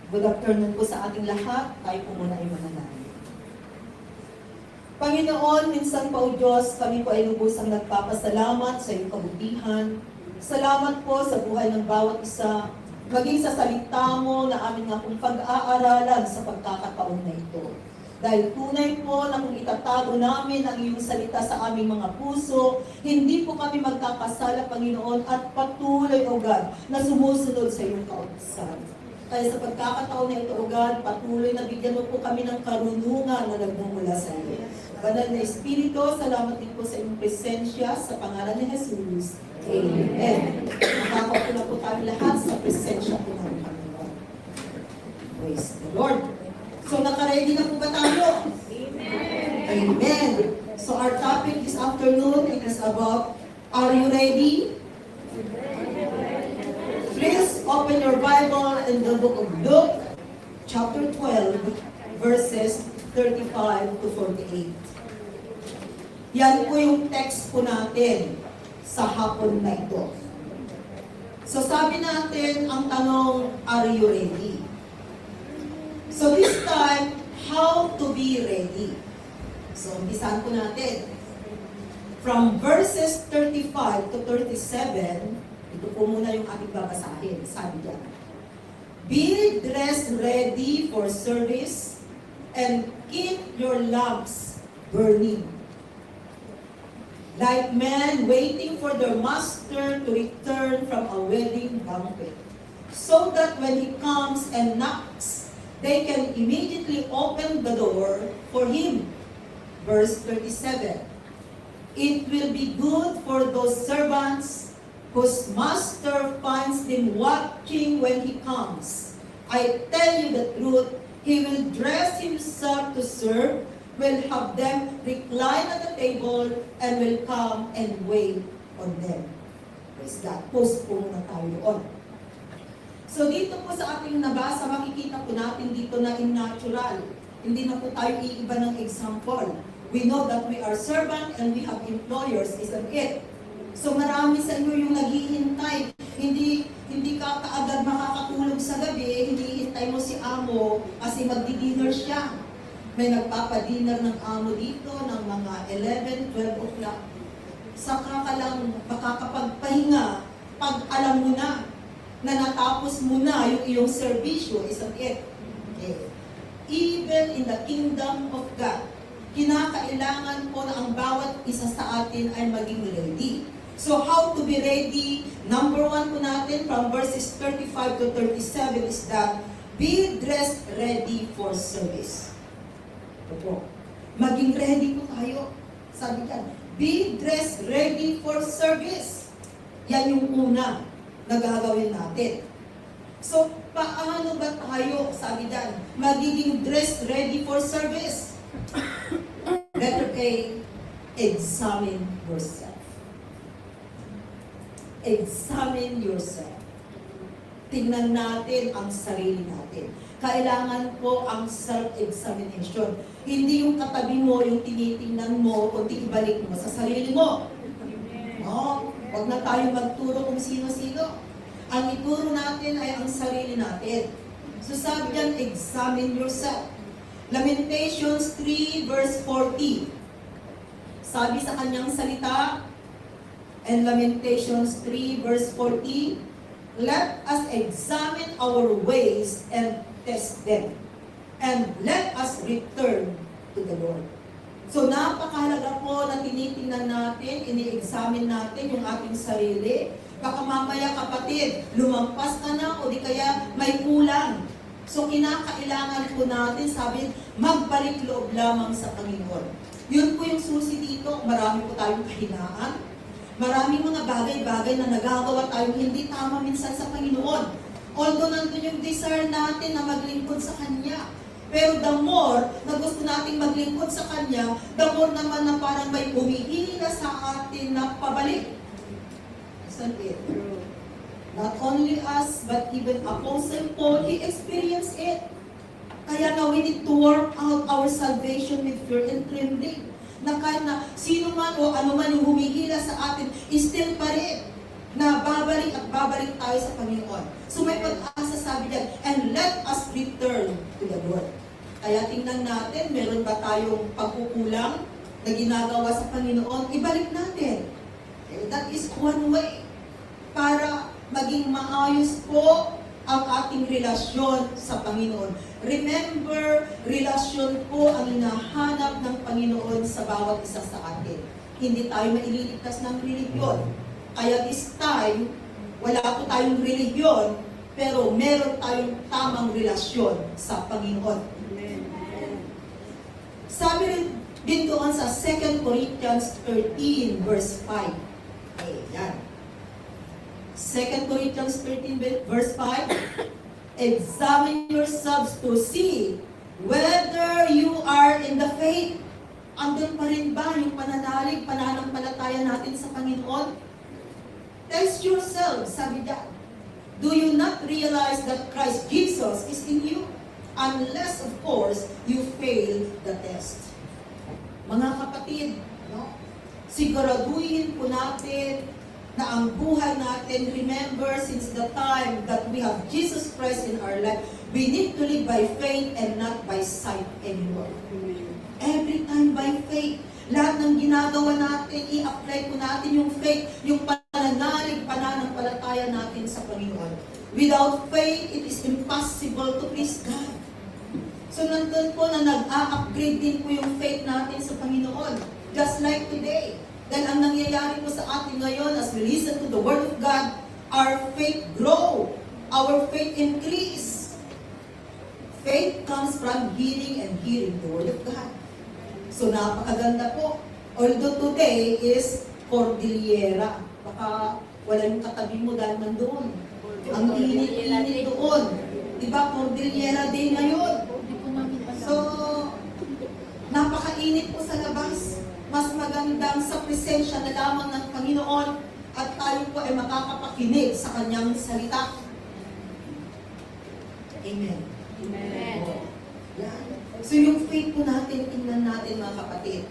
Good afternoon po sa ating lahat. Tayo po muna ay manalangin. Panginoon, minsan pa o Diyos, kami po ay lubusang nagpapasalamat sa iyong kabutihan. Salamat po sa buhay ng bawat isa, maging sa salita mo na amin nga pong pag-aaralan sa pagkakataon na ito. Dahil tunay po na kung itatago namin ang iyong salita sa aming mga puso, hindi po kami magkakasala, Panginoon, at patuloy, O God, na sumusunod sa iyong kautusan. Kaya sa pagkakataon na ito, O God, patuloy na bigyan mo po kami ng karunungan na nagmumula sa iyo. Banal na Espiritu, salamat din po sa iyong presensya sa pangalan ni Jesus. Amen. Nakakaupo na po tayo lahat sa presensya po ng Panginoon. Praise the Lord. So, nakaready na po ba tayo? Amen. Amen. So, our topic this afternoon is about, are you ready? Please open your Bible in the book of Luke, chapter 12, verses 35 to 48. Yan po yung text po natin sa hapon na ito. So sabi natin, ang tanong, are you ready? So this time, how to be ready? So umpisahan po natin. From verses 35 to 37, ito po muna yung ating babasahin. Sabi diyan, be dressed ready for service and keep your lamps burning. Like men waiting for their master to return from a wedding banquet, so that when he comes and knocks, they can immediately open the door for him. Verse 37, it will be good for those servants whose master finds them watching when he comes. I tell you the truth, he will dress himself to serve, will have them recline at the table, and will come and wait on them. Praise God. Post po muna tayo doon. So dito po sa ating nabasa, makikita po natin dito na in natural. Hindi na po tayo iiba ng example. We know that we are servant and we have employers, isn't it? So marami sa inyo yung naghihintay. Hindi ka kaagad makakatulog sa gabi, hindi hintay mo si amo kasi magdi-dinner siya. May nagpapa-dinner ng amo dito ng mga 11, 12 o'clock. Saka ka lang makakapagpahinga pag alam mo na natapos mo na yung iyong serbisyo, isn't it? Okay. Even in the kingdom of God, kinakailangan po na ang bawat isa sa atin ay maging ready. So how to be ready? Number 1 po natin from verses 35 to 37 is that be dressed ready for service. Ito po. Maging ready po tayo. Sabi yan, be dressed ready for service. Yan yung una na gagawin natin. So paano ba tayo, sabi yan, magiging dressed ready for service? Letter A, examine yourself. Examine yourself. Tingnan natin ang sarili natin. Kailangan po ang self-examination. Hindi yung katabi mo, yung tinitingnan mo, kundi ibalik mo sa sarili mo. No? Huwag na tayo magturo kung sino-sino. Ang ituro natin ay ang sarili natin. So sabi yan, examine yourself. Lamentations 3 verse 40. Sabi sa kanyang salita, and Lamentations 3 verse 40, let us examine our ways and test them, and let us return to the Lord. So napakahalaga po na tinitingnan natin, ini-examine natin yung ating sarili. Baka mamaya kapatid, lumampas ka na o di kaya may kulang. So kinakailangan po natin, sabi, magbalik loob lamang sa Panginoon. Yun po yung susi dito. Marami po tayong kahinaan. Maraming mga bagay-bagay na nagagawa tayong hindi tama minsan sa Panginoon. Although nandun yung desire natin na maglingkod sa Kanya. Pero the more na gusto nating maglingkod sa Kanya, the more naman na parang may humihila sa atin na pabalik. Isn't it? Not only us, but even Apostle Paul, he experienced it. Kaya na we need to work out our salvation with fear and trembling. Na kahit na sino man o ano man yung humihila sa atin, still pa rin na babalik at babalik tayo sa Panginoon. So may pag-asa sa sabi diyan, and let us return to the Lord. Kaya tingnan natin, meron ba tayong pagkukulang na ginagawa sa Panginoon? Ibalik natin. Okay? That is one way para maging maayos po ang ating relasyon sa Panginoon. Remember, relasyon po ang hinahanap ng Panginoon sa bawat isa sa atin. Hindi tayo maililigtas ng religion. Kaya this time, wala po tayong religion, pero meron tayong tamang relasyon sa Panginoon. Sabi rin din doon sa 2 Corinthians 13 verse 5. Ayan. 2 Corinthians 13 verse 5, examine yourselves to see whether you are in the faith. Andun pa rin ba yung pananalig, pananampalataya natin sa Panginoon? Test yourselves, sabi diyan. Do you not realize that Christ Jesus is in you? Unless, of course, you fail the test. Mga kapatid, no? Siguraduhin po natin na ang buhay natin, remember, since the time that we have Jesus Christ in our life, we need to live by faith and not by sight anymore. Every time by faith. Lahat ng ginagawa natin, i-apply po natin yung faith, yung pananalig, pananampalataya natin sa Panginoon. Without faith, it is impossible to please God. So nandun po na nag-a-upgrade din po yung faith natin sa Panginoon. Just like today. Dahil ang nangyayari po sa atin ngayon, as we listen to the Word of God, our faith grow, our faith increase. Faith comes from hearing and hearing the Word of God. So napakaganda po. Although today is Cordillera. Baka wala yung katabi mo dahil nandoon. Ang init-init doon. Diba, Cordillera Day ngayon. So, napakainit po sa labas. Mas magandang sa presensya na lamang ng Panginoon at tayo po ay makakapakinig sa Kanyang salita. Amen. Amen. Yan. So yung faith po natin, tingnan natin mga kapatid,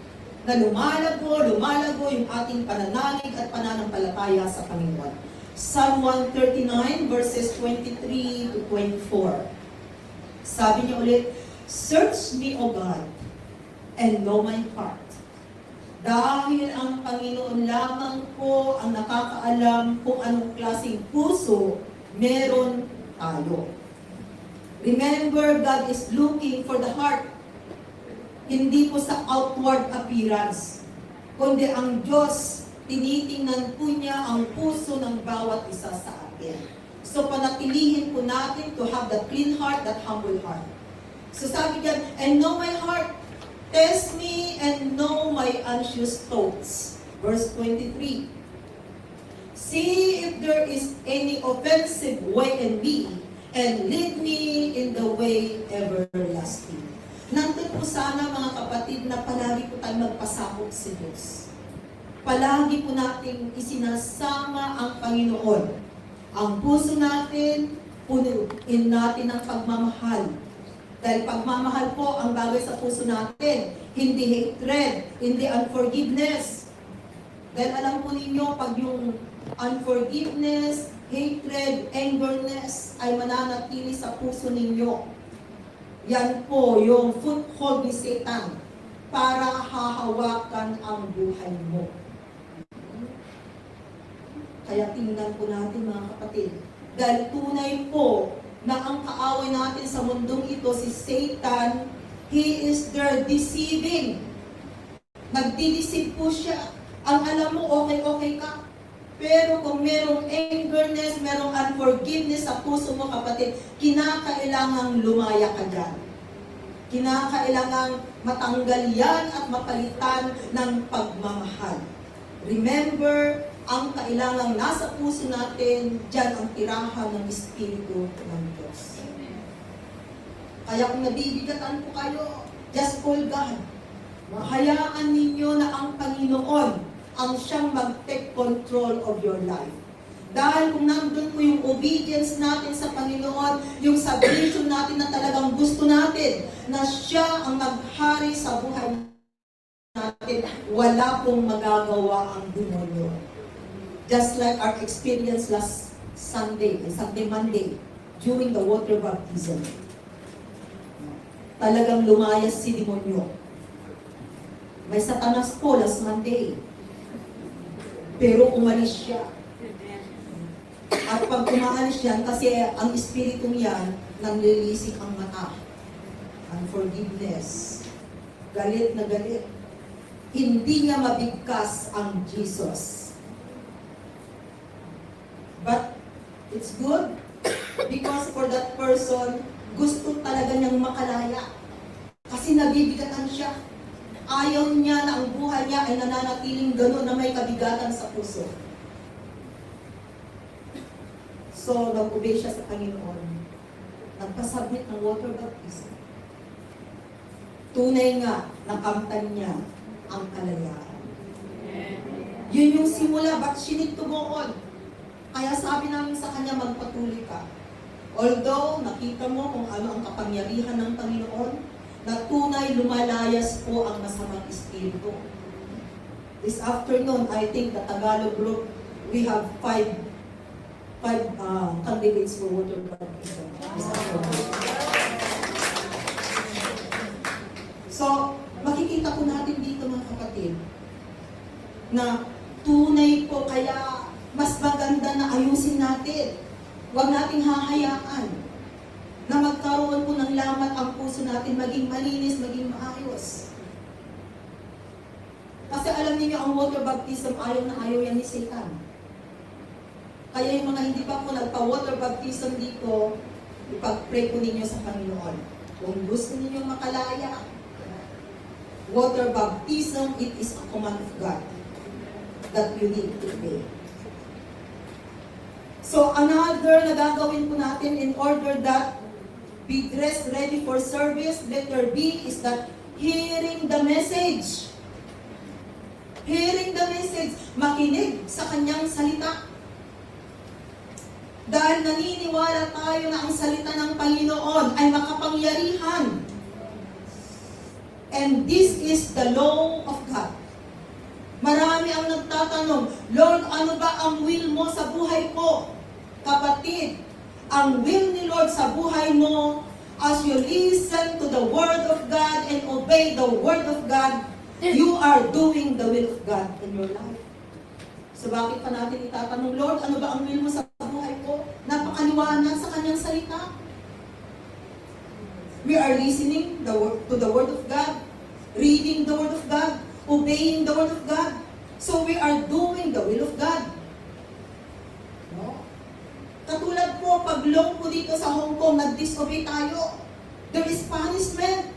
na lumalago yung ating pananalig at pananampalataya sa Panginoon. Psalm 139 verses 23 to 24. Sabi niya ulit, search me, O God, and know my heart. Dahil ang Panginoon lamang po ang nakakaalam kung anong klaseng puso meron tayo. Remember, God is looking for the heart. Hindi po sa outward appearance, kundi ang Diyos, tinitingnan po niya ang puso ng bawat isa sa atin. So panatilihin po natin to have that clean heart, that humble heart. So sabi diyan, and know my heart. Test me and know my anxious thoughts. Verse 23. See if there is any offensive way in me, and lead me in the way everlasting. Nandun po sana mga kapatid na palagi po tayo magpasakop sa Diyos. Palagi po nating isinasama ang Panginoon. Ang puso natin, punuin natin ng pagmamahal. Dahil pagmamahal po ang bagay sa puso natin, hindi hatred, hindi unforgiveness. Dahil alam po ninyo, pag yung unforgiveness, hatred, angerness ay mananatili sa puso ninyo, yan po yung foothold ni Satan para hahawakan ang buhay mo. Kaya tingnan po natin mga kapatid, dahil tunay po na ang kaaway natin sa mundong ito, si Satan, he is there deceiving. Nagdideceive po siya. Ang alam mo, okay ka. Pero kung merong angerness, merong unforgiveness sa puso mo, kapatid, kinakailangang lumaya ka dyan. Kinakailangang matanggal yan at mapalitan ng pagmamahal. Remember, ang kailangang nasa puso natin, dyan ang tirahan ng Espiritu ng Diyos. Kaya kung nabibigatan po kayo, just call God. Hayaan ninyo na ang Panginoon ang siyang mag-take control of your life. Dahil kung nandun po yung obedience natin sa Panginoon, yung submission natin na talagang gusto natin, na siya ang maghari sa buhay natin, wala pong magagawa ang demonyo. Just like our experience last Sunday, Monday. during the water baptism. Talagang lumayas si demonyo. May satanas po last Monday. Pero umalis siya. At pag umaalis yan, kasi ang espiritong yan, nanlilisik ang mata. Unforgiveness. Galit na galit. Hindi niya mabigkas ang Jesus. But it's good because for that person, gusto talaga niyang makalaya. Kasi nabibigatan siya. Ayaw niya na ang buhay niya ay nananatiling gano'n na may kabigatan sa puso. So, nag-obey siya sa Panginoon. Nagpasubmit ng water baptism. Tunay nga, nakamtan niya ang kalayaan. Yun yung simula, but she need to go on. Kaya sabi namin sa kanya, magpatuloy ka. Although, nakita mo kung ano ang kapangyarihan ng Panginoon, na tunay lumalayas po ang masamang espiritu. This afternoon, I think the Tagalog group, we have five candidates for water baptism. So, makikita po natin dito mga kapatid, na tunay po kaya mas maganda na ayusin natin. Huwag nating hahayaan na magkaroon po ng lamat ang puso natin, maging malinis, maging maayos. Kasi alam niyo ang water baptism, ayaw na ayaw yan ni Satan. Kaya yung mga hindi pa po nagpa-water baptism dito, ipag-pray po ninyo sa Panginoon. Kung gusto niyo makalaya, water baptism, it is a command of God that you need to obey. So another na gagawin po natin in order that be dressed ready for service, letter B, is that hearing the message. Hearing the message, makinig sa kanyang salita. Dahil naniniwala tayo na ang salita ng Panginoon ay makapangyarihan. And this is the law of God. Marami ang nagtatanong, Lord, ano ba ang will mo sa buhay ko? Kapatid, ang will ni Lord sa buhay mo, as you listen to the Word of God and obey the Word of God, you are doing the will of God in your life. So bakit pa natin itatanong, Lord, ano ba ang will mo sa buhay ko? Napakaliwanag sa kanyang salita. We are listening to the Word of God, reading the Word of God, obeying the Word of God. So we are doing the will of God. No? Katulad po, pag long po dito sa Hong Kong, nag-disobey tayo. There is punishment.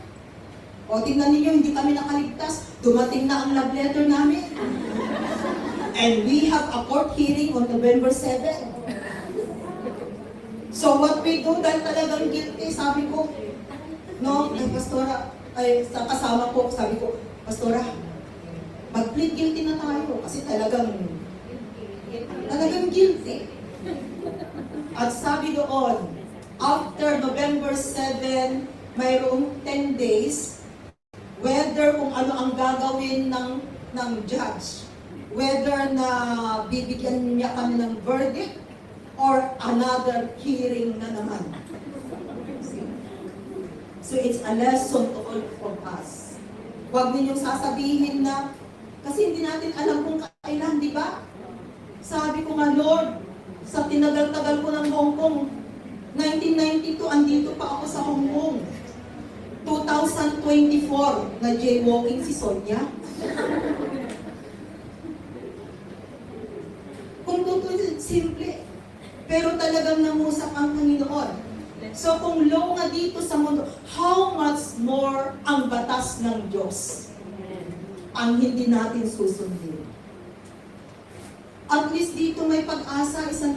O, tingnan ninyo, hindi kami nakaligtas. Dumating na ang love letter namin. And we have a court hearing on November 7. So what we do, dahil talagang guilty, sabi ko, no, ay pastora, ay sa kasama ko, sabi ko, pastora, mag-plead guilty na tayo kasi talagang guilty. At sabi doon, after November 7, mayroong 10 days, whether kung ano ang gagawin ng judge, whether na bibigyan niya kami ng verdict or another hearing na naman. So it's a lesson to all of us. Huwag ninyong sasabihin na, kasi hindi natin alam kung kailan, di ba? Sabi ko nga, Lord, sa tinagal-tagal ko ng Hong Kong, 1992, andito pa ako sa Hong Kong. 2024, na jaywalking si Sonia. Kung totoo, simple. Pero talagang namusap ang Panginoon. So kung law nga dito sa mundo, how much more ang batas ng Diyos ang hindi natin susundin? At least dito may pag-asa, isang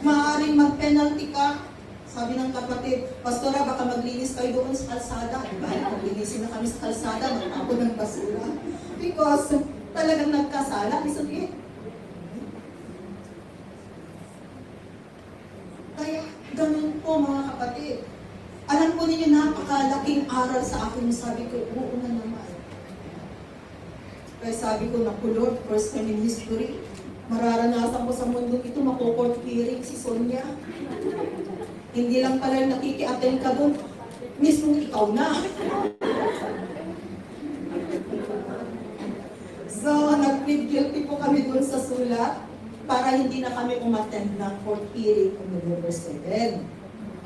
maaaring mag-penalty ka. Sabi ng kapatid, Pastora, baka maglinis kayo doon sa kalsada. Diba? Maglinisin na kami sa kalsada, magtapon ng basura. Because talagang nagkasala, isang Kaya, ganun po mga kapatid. Alam po ninyo, napakalaking aral sa akin. Sabi ko, oo na naman. Kaya sabi ko, naku Lord, first time in history, Mararanasan ko sa mundong ito, mako-court hearing si Sonia. Hindi lang pala yung nakiki-attend ka doon, mismong ikaw na. So, nag-plead guilty po kami doon sa sulat para hindi na kami umattend ng court hearing on November 7.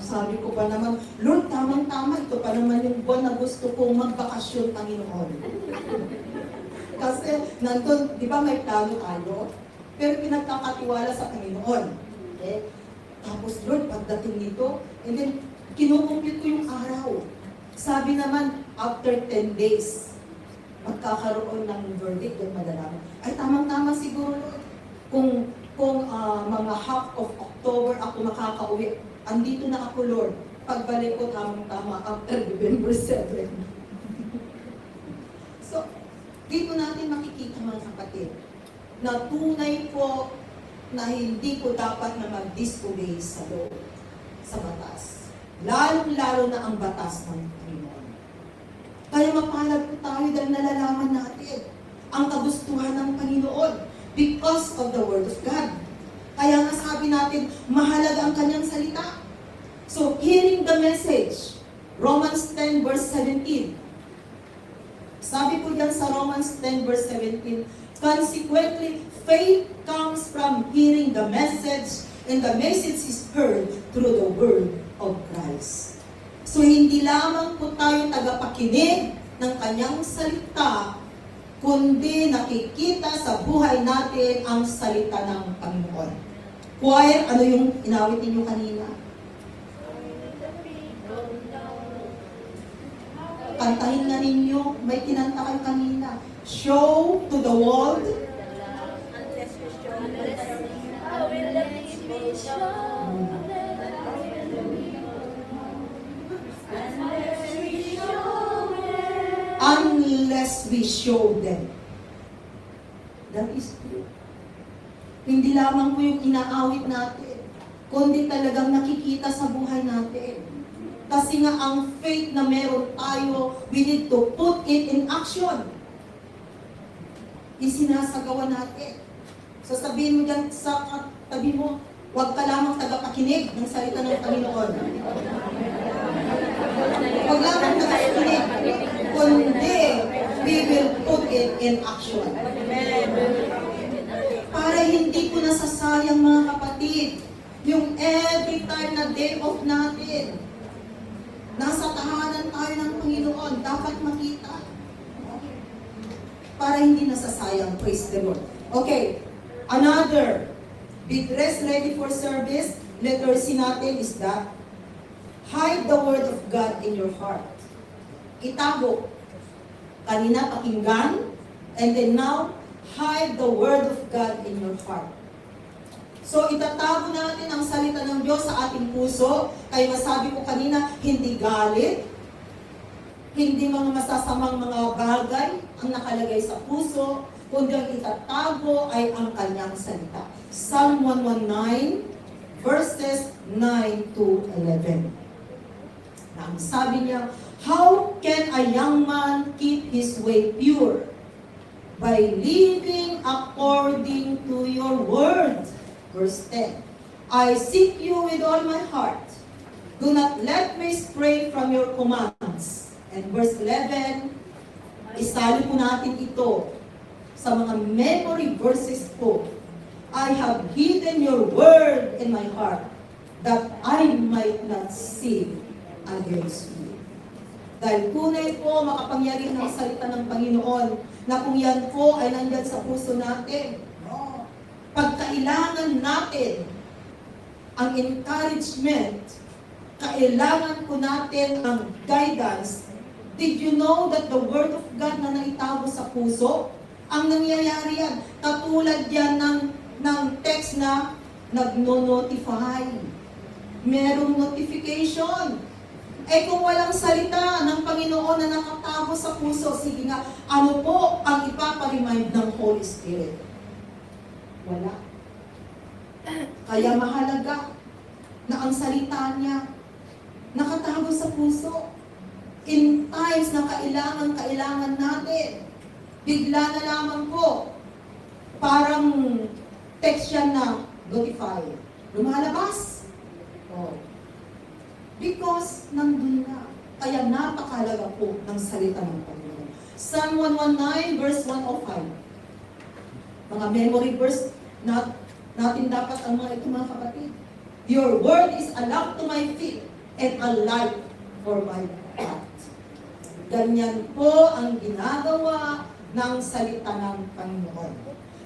Sabi ko pa naman, Lord, tamang-tama, ito pa naman yung buwan na gusto kong magbakasyon, Panginoon. Kasi nandun, di ba may plano tayo? Pero pinagkakatiwala sa Panginoon. Okay? Tapos Lord, pagdating nito, and then kinukumplit ko yung araw. Sabi naman, after 10 days, magkakaroon ng verdict doon madalaman. Ay, tamang-tama siguro, Lord. Kung mga half of October ako makakauwi, andito na ako, Lord. Pagbalik ko, tamang-tama after November 7. So, dito natin makikita mga kapatid, na tunay po na hindi po dapat na mag-disobey sa law, sa batas. Lalong-lalo na ang batas ng Panginoon. Kaya mapalad po tayo dahil nalalaman natin ang kagustuhan ng Panginoon because of the Word of God. Kaya nga sabi natin, mahalaga ang kanyang salita. So, hearing the message, Romans 10 verse 17. Sabi po dyan sa Romans 10 verse 17, consequently, faith comes from hearing the message, and the message is heard through the word of Christ. So, hindi lamang po tayo tagapakinig ng kanyang salita, kundi nakikita sa buhay natin ang salita ng Panginoon. Choir, ano yung inawit ninyo kanina? Kantahin na ninyo, may kinanta kayo kanina. Show to the world. Unless we show them. That is true. Hindi lamang po yung inaawit natin, kundi talagang nakikita sa buhay natin. Kasi nga ang faith na meron tayo, we need to put it in action. Isinasagawa natin. So sabihin mo dyan sa katabi mo, huwag ka lamang tagapakinig ng salita ng Panginoon. Huwag lamang tagapakinig, kundi we will put it in action. Para hindi ko nasasayang mga kapatid, yung every time na day off natin, nasa tahanan tayo ng Panginoon, dapat makita. Para hindi nasasayang, praise the Lord. Okay, another, be dressed ready for service, letter C natin is that, hide the word of God in your heart. Itago. Kanina pakinggan, and then now, hide the word of God in your heart. So, itatago natin ang salita ng Diyos sa ating puso. Kaya masabi ko kanina, hindi galit, hindi mga masasamang mga bagay ang nakalagay sa puso, kundi ang itatago ay ang kanyang salita. Psalm 119, verses 9 to 11. Ang sabi niya, how can a young man keep his way pure? By living according to your word. Verse 10, I seek you with all my heart. Do not let me stray from your commands. And verse 11, isali po natin ito sa mga memory verses po. I have hidden your word in my heart that I might not sin against you. Dahil tunay po makapangyarihan ng salita ng Panginoon na kung yan po ay nandyan sa puso natin. Pagkailangan natin ang encouragement, kailangan po natin ang guidance. Did you know that the Word of God na naitago sa puso, ang nangyayari yan, katulad yan ng text na nagno-notify. Merong notification. Eh kung walang salita ng Panginoon na nakatago sa puso, sige nga, ano po ang ipaparind ng Holy Spirit? Wala. Kaya mahalaga na ang salita niya nakatago sa puso. In times na kailangan natin, bigla na lamang po, parang text yan na notify. Lumalabas. Oh. Because nandun na. Kaya napakalaga po ng salita ng Panginoon. Psalm 119 verse 105. Mga memory verse natin dapat ang mga ito mga kapatid. Your word is a lamp to my feet and a light for my path. Ganyan po ang ginagawa ng salita ng Panginoon.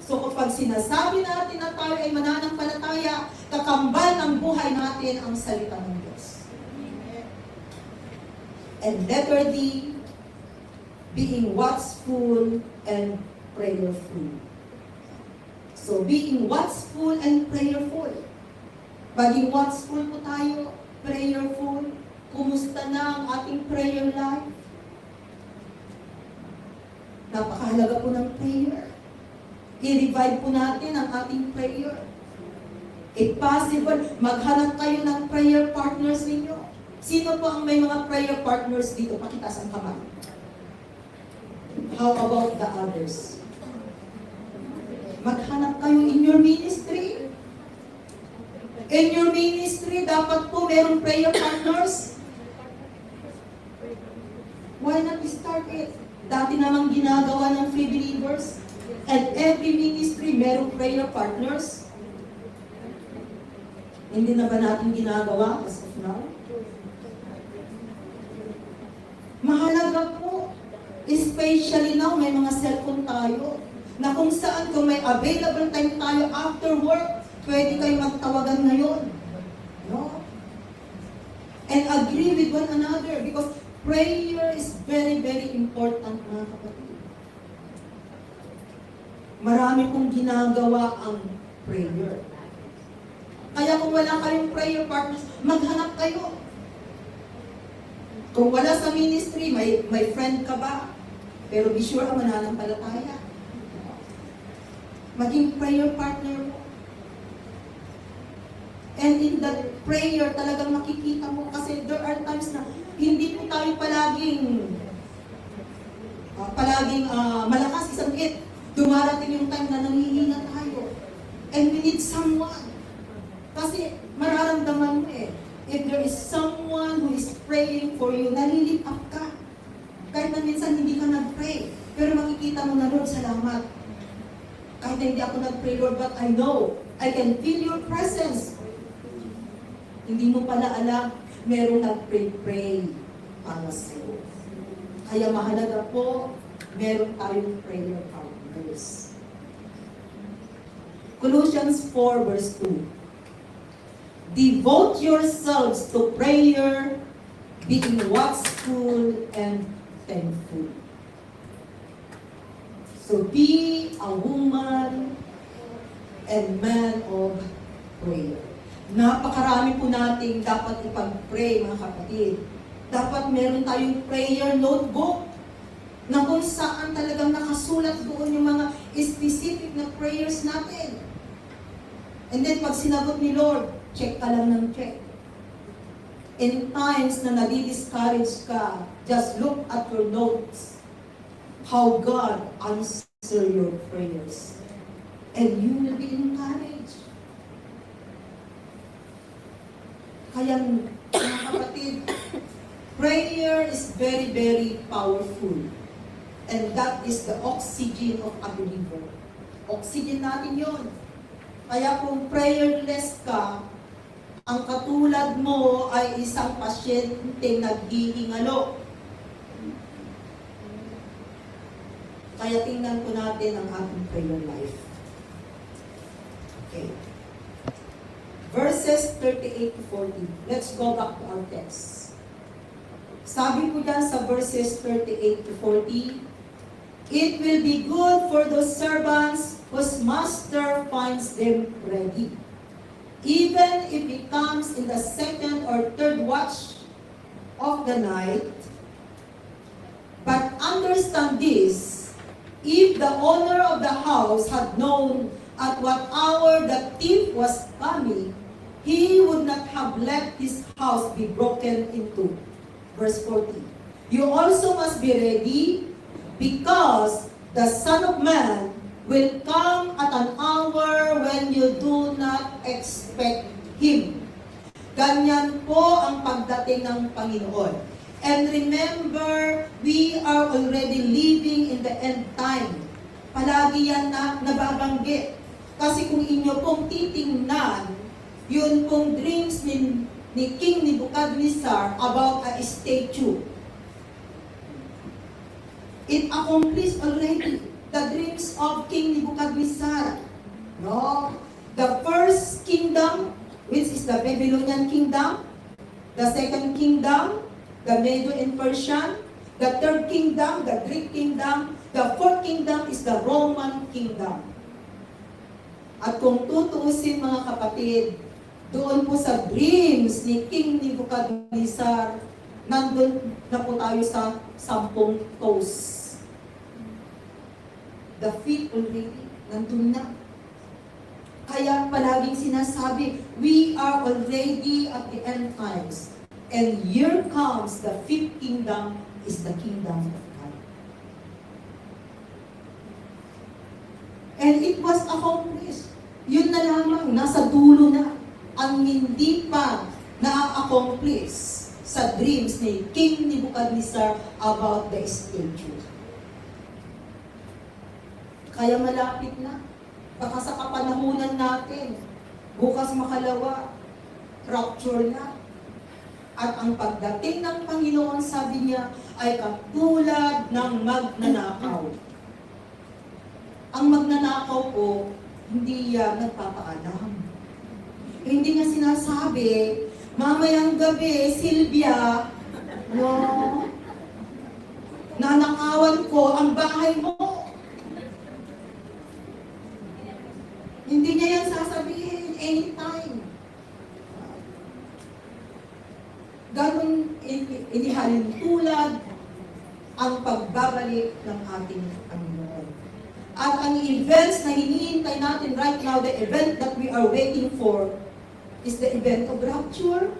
So kapag sinasabi natin na tayo ay mananampalataya, kakambal ng buhay natin ang salita ng Diyos. And letter D, being watchful and prayerful. So being watchful and prayerful. Maging watchful po tayo, prayerful. Kumusta na ang ating prayer life? Napakahalaga po ng prayer. I-revive po natin ang ating prayer. If possible, maghanap kayo ng prayer partners ninyo. Sino po ang may mga prayer partners dito? Pakitaas ang kamay. How about the others? Maghanap kayo in your ministry. In your ministry, dapat po merong prayer partners. Why not start it? Dati namang ginagawa ng free believers. And every ministry, merong prayer partners. Hindi na ba natin ginagawa as of now? Mahalaga po. Especially now, may mga cellphone tayo. Na kung saan, kung may available time tayo after work, pwede kayo magtawagan ngayon. No? And agree with one another because prayer is very, very important, mga kapatid. Marami pong ginagawa ang prayer. Kaya kung wala kayong prayer partners, maghanap kayo. Kung wala sa ministry, may friend ka ba? Pero be sure ang mananampalataya. Maging prayer partner mo. And in that prayer, talagang makikita mo. Kasi there are times na hindi po tayo palaging malakas isang it. Dumarating yung time na nangihina tayo. And we need someone. Kasi mararamdaman mo eh. If there is someone who is praying for you, nalilip up ka. Kahit na minsan hindi ka nag-pray. Pero makikita mo na, Lord, salamat. Kahit na hindi ako nag-pray, Lord, but I know, I can feel your presence. Hindi mo pala alam, merong nag-pray para sa iyo. Kaya mahalaga po, meron tayong prayer partners. Colossians 4 verse 2. Devote yourselves to prayer, being watchful and thankful. So be a woman and man of prayer. Napakarami po nating dapat ipag-pray, mga kapatid. Dapat meron tayong prayer notebook na kung saan talagang nakasulat doon yung mga specific na prayers natin. And then pag sinagot ni Lord, check ka lang ng check. In times na nadi-discourage ka, just look at your notes. How God answer your prayers. And you will be encouraged. Kaya, mga kapatid, prayer is very, very powerful. And that is the oxygen of a believer. Oxygen natin yon. Kaya kung prayerless ka, ang katulad mo ay isang pasyenteng naghihingalo. Kaya tingnan po natin ang ating prayer life. Okay. Verses 38 to 40. Let's go back to our text. Sabi po dyan sa verses 38 to 40, it will be good for those servants whose master finds them ready. Even if it comes in the second or third watch of the night. But understand this, if the owner of the house had known at what hour the thief was coming, he would not have let his house be broken into. Verse 40. You also must be ready, because the Son of Man will come at an hour when you do not expect Him. Ganyan po ang pagdating ng Panginoon. And remember, we are already living in the end time. Palagi yan na nababanggit. Kasi kung inyo pong titingnan, yun pong dreams ni King Nebuchadnezzar about a statue. It accomplished already the dreams of King Nebuchadnezzar. No? The first kingdom, which is the Babylonian kingdom, the second kingdom, the Medo and Persian, the third kingdom, the Greek kingdom, the fourth kingdom is the Roman kingdom. At kung tutuusin mga kapatid, doon po sa dreams ni King Nebuchadnezzar, nandun na po tayo sa 10 toes. The feet already, nandun na. Kaya palaging sinasabi, we are already at the end times. And here comes the fifth kingdom, is the kingdom of God. And it was accomplished. Yun na lamang, nasa dulo na. Ang hindi pa na-accomplish sa dreams ni King Nebuchadnezzar about the statue. Kaya malapit na. Baka sa kapanahunan natin, bukas makalawa, rapture na. At ang pagdating ng Panginoon, sabi niya, ay katulad ng magnanakaw. Ang magnanakaw po, hindi nagpapaalam. Hindi niya sinasabi, mamayang gabi, Silvia, no, nanakawan ko ang bahay mo. Hindi niya yan sasabihin anytime. Ganun inihalin tulad ang pagbabalik ng ating Panginoon. At ang events na hinihintay natin right now, the event that we are waiting for, is the event of rapture.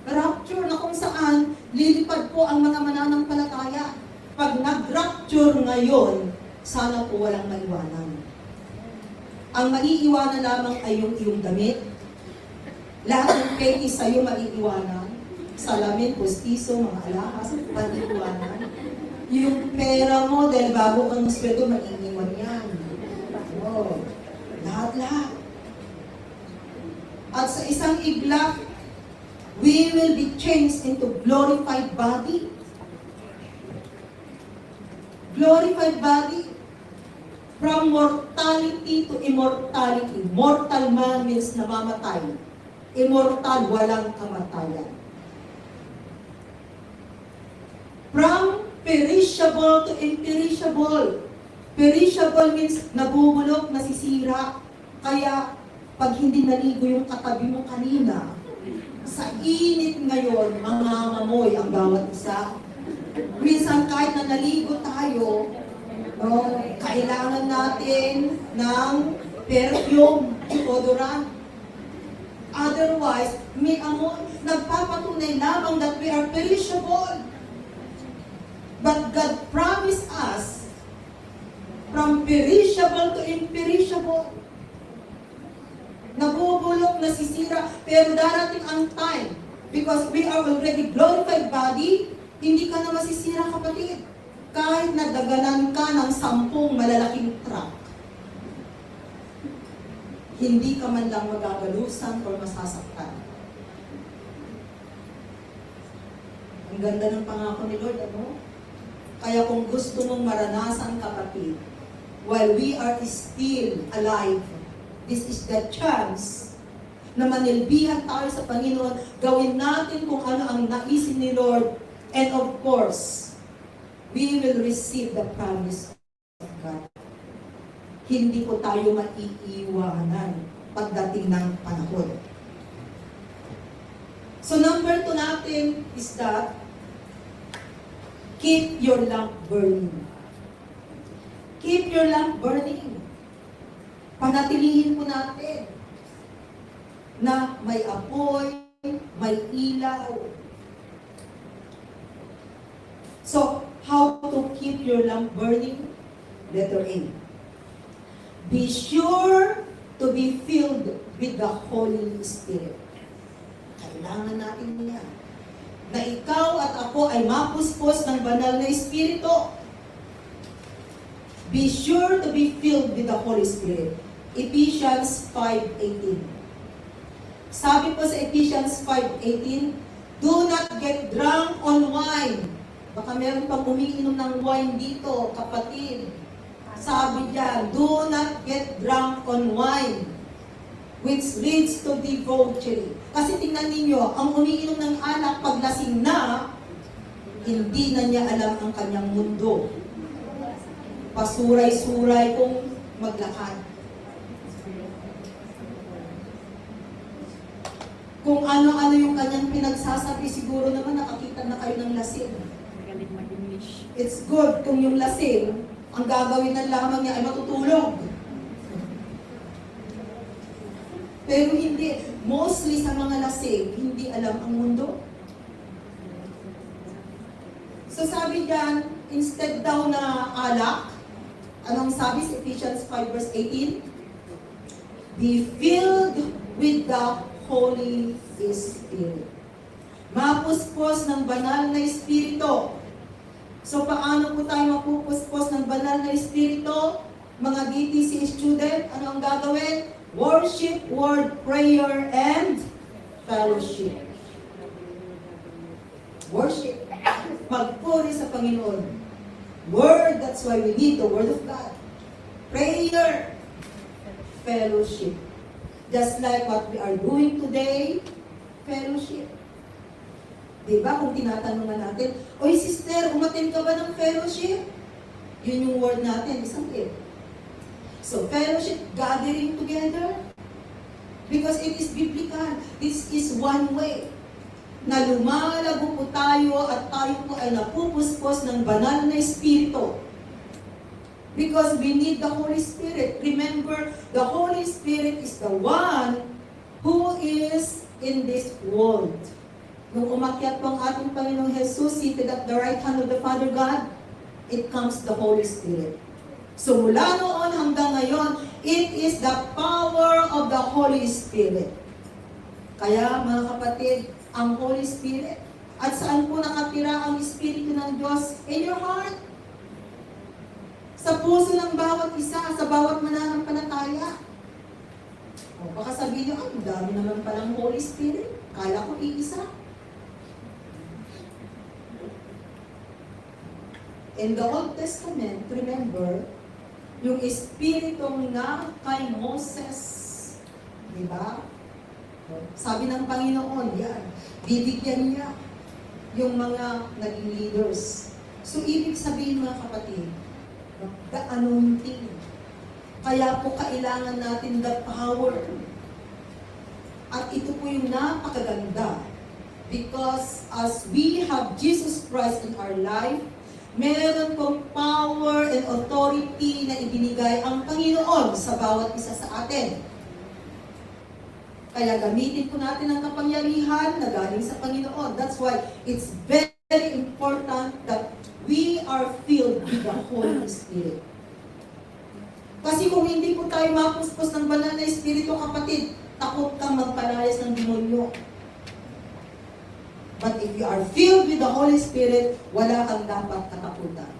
Rapture na kung saan lilipad po ang mga mananampalataya. Pag nag-rapture ngayon, sana po walang maiwanan. Ang maiiwanan lamang ay yung iyong damit. Lahat ng peki sa'yo maiiwanan. Salamin, postiso, mga alahas, maiiwanan. Yung pera mo, dahil bago kang sweldo, maiiwan yan. Oh, lahat-lahat. At sa isang iglap, we will be changed into glorified body. Glorified body. From mortality to immortality. Mortal man means namamatay. Immortal, walang kamatayan. From perishable to imperishable. Perishable means nabubulok, nasisira. Kaya, pag hindi naligo yung katabi mo kanina, sa init ngayon, mangangamoy ang bawat isa. Minsan kahit na naligo tayo, no, kailangan natin ng perfume, deodorant. Otherwise, may amoy, nagpapatunay lamang that we are perishable. But God promised us from perishable to imperishable. Nabubulok, nasisira, pero darating ang time because we are already glorified body, hindi ka na masisira, kapatid. Kahit nadaganan ka ng 10 malalaking truck, hindi ka man lang magagalusan o masasaktan. Ang ganda ng pangako ni Lord, ano? Kaya kung gusto mong maranasan, kapatid, while we are still alive, this is the chance na manilbihan tayo sa Panginoon, gawin natin kung ano ang naisin ni Lord, and of course, we will receive the promise of God. Hindi po tayo maiiwanan pagdating ng panahon. So number 2 natin is that, keep your lamp burning. Keep your lamp burning. Panatilihin po natin na may apoy, may ilaw. So, how to keep your lamp burning? Letter A. Be sure to be filled with the Holy Spirit. Kailangan natin yan. Na ikaw at ako ay mapuspos ng banal na Espiritu. Be sure to be filled with the Holy Spirit. Ephesians 5:18. Sabi po sa Ephesians 5:18, do not get drunk on wine. Baka meron pang umiinom ng wine dito, kapatid. Sabi diyan, do not get drunk on wine, which leads to debauchery. Kasi tingnan ninyo, ang umiinom ng alak pag lasing na, hindi na niya alam ang kanyang mundo. Pasuray-suray kung maglakad. Kung ano-ano yung kanyang pinagsasabi, siguro naman nakakita na kayo ng lasing. It's good kung yung lasing, ang gagawin na lamang niya ay matutulog. Pero hindi, mostly sa mga lasing, hindi alam ang mundo. So sabi diyan, instead daw na alak, anong sabi sa Ephesians 5 verse 18? Be filled with the Holy Spirit. Mapuspos ng banal na Espiritu. So paano po tayo mapupuspos ng banal na Espiritu? Mga DTC student, ano ang gagawin? Worship, word, prayer, and fellowship. Worship. Magpuri sa Panginoon. Word, that's why we need the Word of God. Prayer. Fellowship. Just like what we are doing today, fellowship. Diba? Kung tinatanungan natin, oy sister, umattend ka ba ng fellowship? Yun yung word natin, isang it. So, fellowship, gathering together. Because it is biblical. This is one way na lumalago po tayo at tayo po ay napupuspos ng banal na Espiritu. Because we need the Holy Spirit. Remember, the Holy Spirit is the one who is in this world. Nung umakyat po ang ating Panginoong Jesus, seated at the right hand of the Father God, it comes the Holy Spirit. So mula noon hanggang ngayon, it is the power of the Holy Spirit. Kaya mga kapatid, ang Holy Spirit, at saan po nakatira ang Espiritu ng Diyos? In your heart. Sa puso ng bawat isa, sa bawat mananampalataya. O baka sabihin nyo, ang dami naman palang Holy Spirit. Kala ko iisa. In the Old Testament, remember, yung Espiritong na kay Moses, di ba? Sabi ng Panginoon, yan, bibigyan niya yung mga naging leaders. So, ibig sabihin mga kapatid, the anointing. Kaya po kailangan natin the power. At ito po yung napakaganda. Because as we have Jesus Christ in our life, meron pong power and authority na ibinigay ang Panginoon sa bawat isa sa atin. Kaya gamitin po natin ang kapangyarihan na galing sa Panginoon. That's why it's very important that we are filled with the Holy Spirit. Kasi kung hindi po tayo mapuspos ng banal na Espiritu, kapatid, takot kang magpalayas ng demonyo. But if you are filled with the Holy Spirit, wala kang dapat katakutan.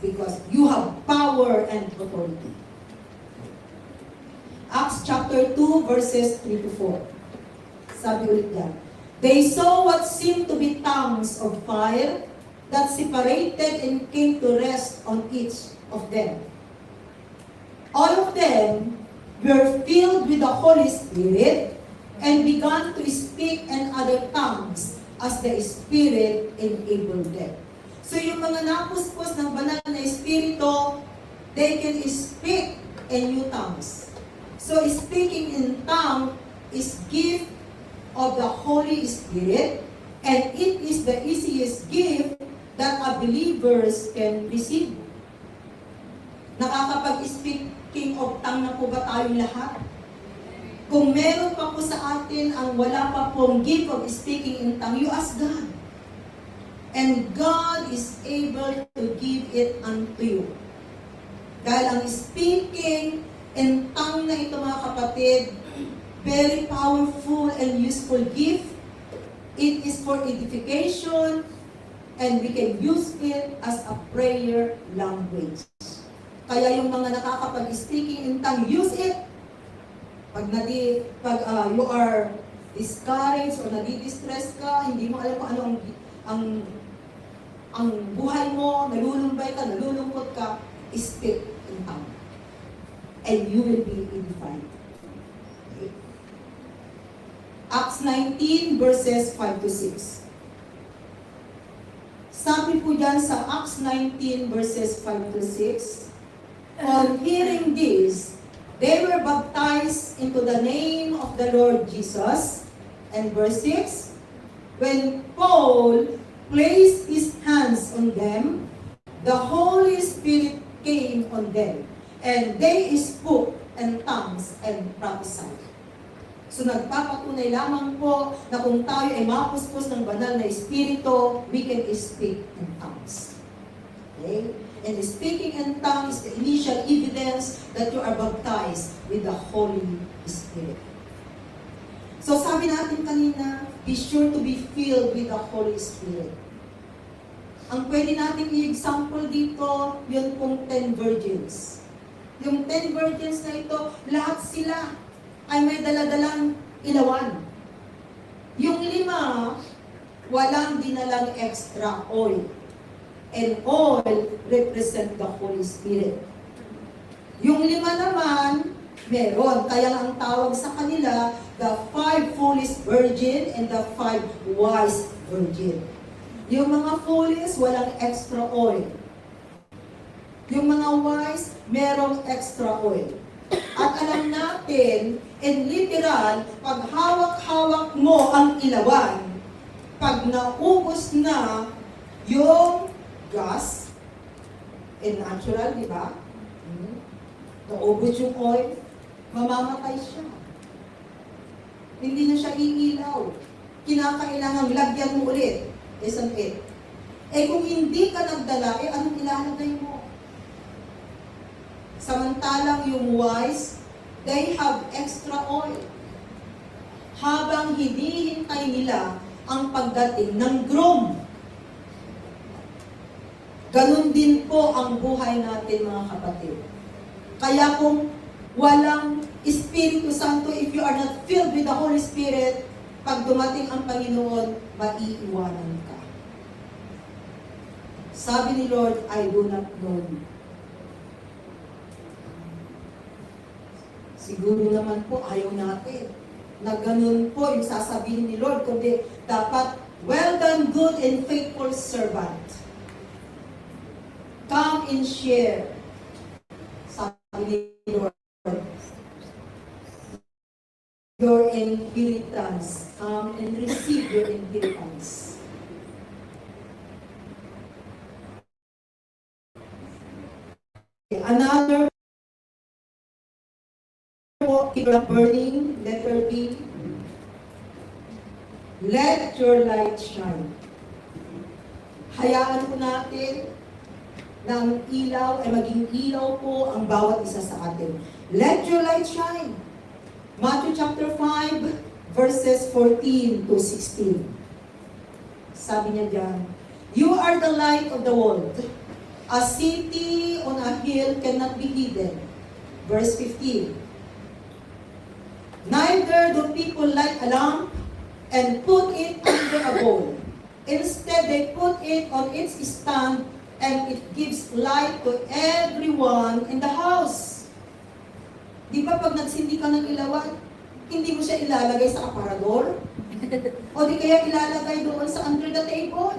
Because you have power and authority. Acts chapter 2, verses 3 to 4. Sabi ulit yan. They saw what seemed to be tongues of fire that separated and came to rest on each of them. All of them were filled with the Holy Spirit and began to speak in other tongues as the Spirit enabled them. So yung mga napuspos ng banal na Espiritu, they can speak in new tongues. So speaking in tongue is gift of the Holy Spirit, and it is the easiest gift that a believers can receive. Nakakapag-speaking of tongue na po ba tayong lahat? Kung meron pa po sa atin ang wala pa pong gift of speaking in tongue, you ask God. And God is able to give it unto you. Dahil ang speaking in tongue na ito mga kapatid, very powerful and useful gift. It is for edification and we can use it as a prayer language. Kaya yung mga nakakapag-speaking in tongue, use it. Pag you are discouraged or nadi-distress ka, hindi mo alam kung ano ang buhay mo, nalulumbay ka, nalulungkot ka, speak in tongue. And you will be edified. Okay. Acts 19 verses 5 to 6. Sabi po dyan sa Acts 19 verses 5 to 6, on hearing this, they were baptized into the name of the Lord Jesus. And verse 6, when Paul placed his hands on them, the Holy Spirit came on them, and they spoke in tongues and prophesied. So nagpapatunay lamang po na kung tayo ay mapuspos ng banal na Espiritu, we can speak in tongues. Okay? And speaking in tongues is the initial evidence that you are baptized with the Holy Spirit. So sabi natin kanina, be sure to be filled with the Holy Spirit. Ang pwede natin i-example dito, yun pong 10 virgins. Yung 10 virgins na ito, lahat sila ay may daladalang ilawan. Yung 5, walang dinalang extra oil. And oil represent the Holy Spirit. Yung 5 naman, meron. Kaya ang tawag sa kanila, the 5 foolish virgin and the 5 wise virgin. Yung mga foolish, walang extra oil. Yung mga wise, merong extra oil. At alam natin, in literal, pag hawak-hawak mo ang ilawan, pag naubos na yung gas, in natural, di ba? Naubos yung oil, mamamatay siya. Hindi na siya iilaw. Kinakailangan lagyan mo ulit. Isn't it? Eh kung hindi ka nagdala, anong ilalagay mo? Samantalang yung wise, they have extra oil. Habang hinihintay nila ang pagdating ng groom. Ganon din po ang buhay natin mga kapatid. Kaya kung walang Espiritu Santo, if you are not filled with the Holy Spirit, pag dumating ang Panginoon, maiiwanan ka. Sabi ni Lord, I do not know you. Siguro naman po, ayaw natin na ganun po yung sasabihin ni Lord, kundi dapat, well done, good and faithful servant. Come and share. Sabi ni Lord, your inheritance. Come and receive your inheritance. Another keep on burning, letter B. Let your light shine. Hayaan po natin na ang ilaw ay maging ilaw po ang bawat isa sa atin. Let your light shine. Matthew chapter 5, verses 14 to 16. Sabi niya diyan, you are the light of the world. A city on a hill cannot be hidden. Verse 15. Neither do people light a lamp and put it under a bowl. Instead, they put it on its stand and it gives light to everyone in the house. Di ba pag nagsindi ka ng ilawan, hindi mo siya ilalagay sa aparador? O di kaya ilalagay doon sa under the table?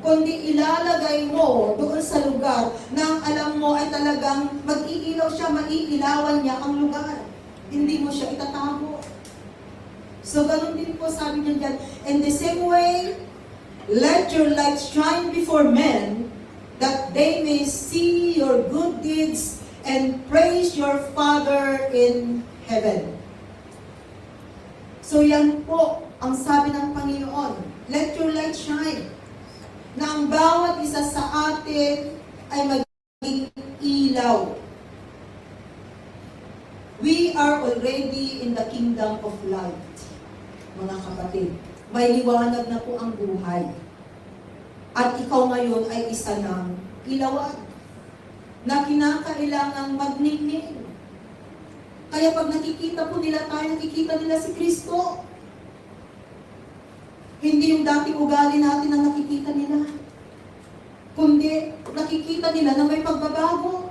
Kundi ilalagay mo doon sa lugar na alam mo ay talagang mag-iilaw siya, maiilawan niya ang lugar. Hindi mo siya itatago. So, ganun din po sabi niya dyan. In the same way, let your light shine before men, that they may see your good deeds and praise your Father in heaven. So, yan po ang sabi ng Panginoon. Let your light shine. Na ang bawat isa sa atin ay maging ilaw already in the kingdom of light. Mga kapatid, may liwanag na po ang buhay. At ikaw ngayon ay isa ng ilawan na kinakailangang magningning. Kaya pag nakikita po nila tayo, nakikita nila si Kristo. Hindi yung dating ugali natin ang nakikita nila. Kundi nakikita nila na may pagbabago.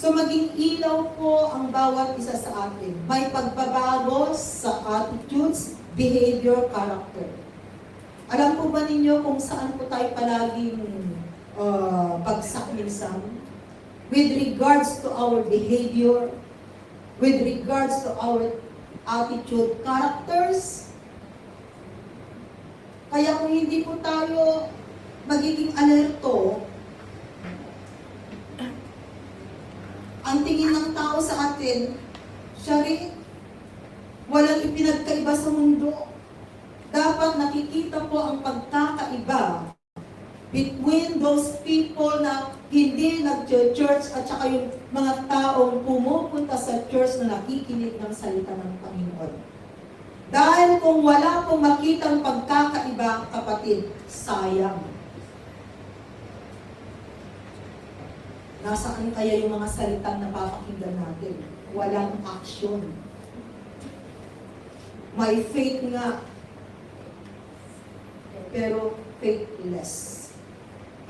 So maging ilaw po ang bawat isa sa atin. May pagbabago sa attitudes, behavior, character. Alam po ba ninyo kung saan po tayo palaging bagsak minsan? With regards to our behavior, with regards to our attitude, characters. Kaya kung hindi po tayo magiging alerto, ang tingin ng tao sa atin, siya rin, walang ipinagkaiba sa mundo. Dapat nakikita po ang pagkakaiba between those people na hindi nag-church at saka yung mga taong pumupunta sa church na nakikinig ng salita ng Panginoon. Dahil kung wala pong makitang pagkakaiba, kapatid, sayang. Nasaan kaya yung mga salitang napapakinggan natin? Walang action. May faith nga, pero faithless.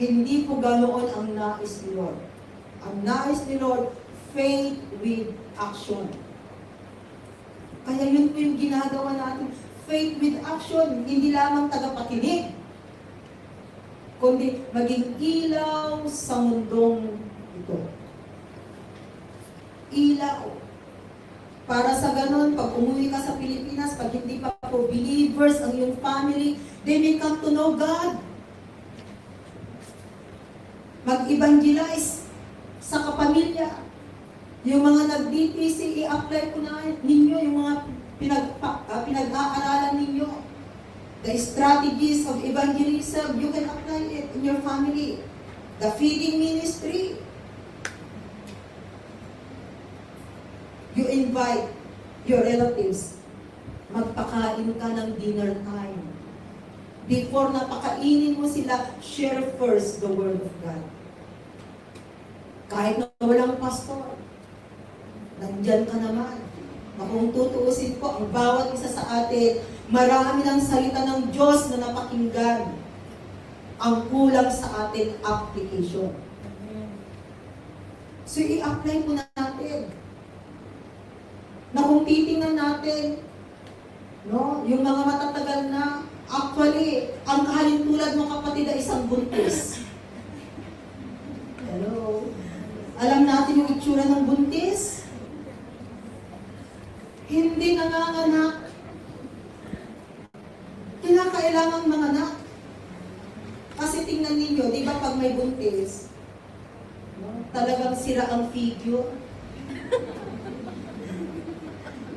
Hindi po ganoon ang nais ni Lord. Ang nais ni Lord, faith with action. Kaya yun po yung ginagawa natin. Faith with action, hindi lamang tagapakinig, kundi maging ilaw sa mundong ito. Ilaw. Para sa ganun, pag umuwi ka sa Pilipinas, pag hindi pa po believers ang iyong family, they may come to know God. Mag-evangelize sa kapamilya. Yung mga nag-DTC, i-apply po na ninyo yung mga pinag-aaralan ninyo. The strategies of evangelism, you can apply it in your family. The feeding ministry. You invite your relatives. Magpakain ka ng dinner time. Before napakainin mo sila, share first the Word of God. Kahit na walang pastor, nandyan ka naman. Kung tutuusin po, ang bawat isa sa atin, marami ng salita ng Diyos na napakinggan. Ang kulang sa atin, application. So, i-apply po natin. Na kung titingnan natin, no, yung mga matatagal na, actually, ang kahalintulad mo kapatid ay isang buntis. Hello? Alam natin yung itsura ng buntis? Hindi nanganganak. Kinakailangang manganak. Kasi tingnan ninyo, di ba pag may buntis, no, talagang sira ang figure.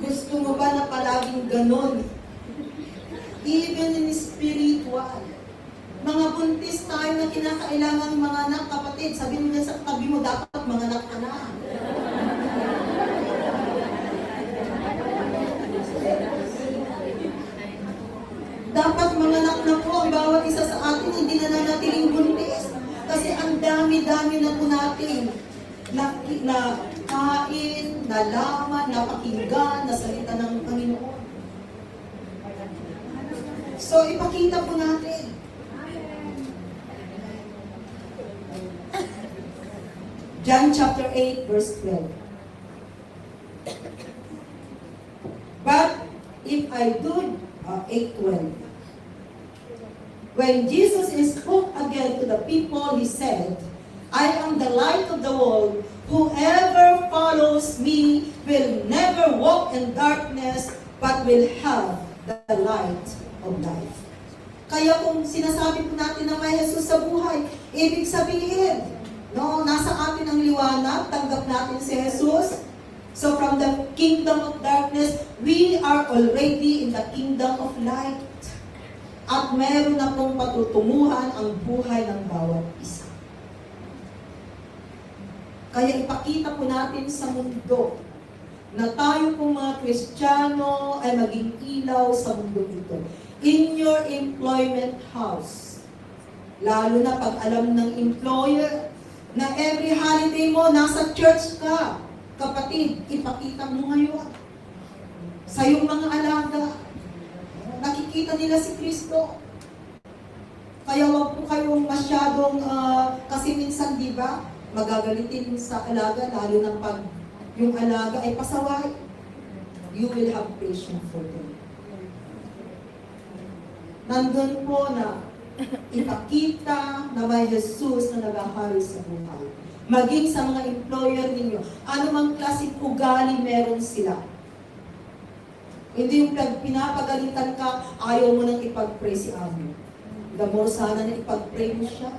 Gusto mo ba na palaging ganon? Even in spiritual. Mga buntis tayo na kinakailangan mga anak, kapatid. Sabihin mo niya sa tabi mo, dapat mga anak ka na. Dapat mga anak na po ang bawat isa sa atin, hindi na nanatiling buntis. Kasi ang dami-dami na po natin na kain, nalaman, napakinggan, na salita ng Panginoon. So, ipakita po natin. John chapter 8, verse 12. But if I do, 8:12. When Jesus spoke again to the people, he said, I am the light of the world. Whoever follows me will never walk in darkness, but will have the light of life. Kaya kung sinasabi po natin na may Jesus sa buhay, ibig sabihin, no, nasa atin ang liwanag, tanggap natin si Jesus. So from the kingdom of darkness, we are already in the kingdom of light. At meron na pong patutunguhan ang buhay ng bawat isa. Kaya ipakita po natin sa mundo na tayo pong mga Kristiyano ay maging ilaw sa mundo ito. In your employment house, lalo na pag alam ng employer na every holiday mo, nasa church ka. Kapatid, ipakita mo ngayon sa iyong mga alaga. Nakikita nila si Kristo. Kaya wag po kayong masyadong, kasi minsan, di ba, magagalitin sa alaga, lalo na pag yung alaga ay pasaway. You will have patience for them. Nandun po na ipakita na may Jesus na naghahari sa buhay. Maging sa mga employer ninyo, anumang klaseng ugali meron sila. Hindi yung pinapagalitan ka, ayaw mo nang ipag-pray si Amo. The more sana na ipag-pray mo siya.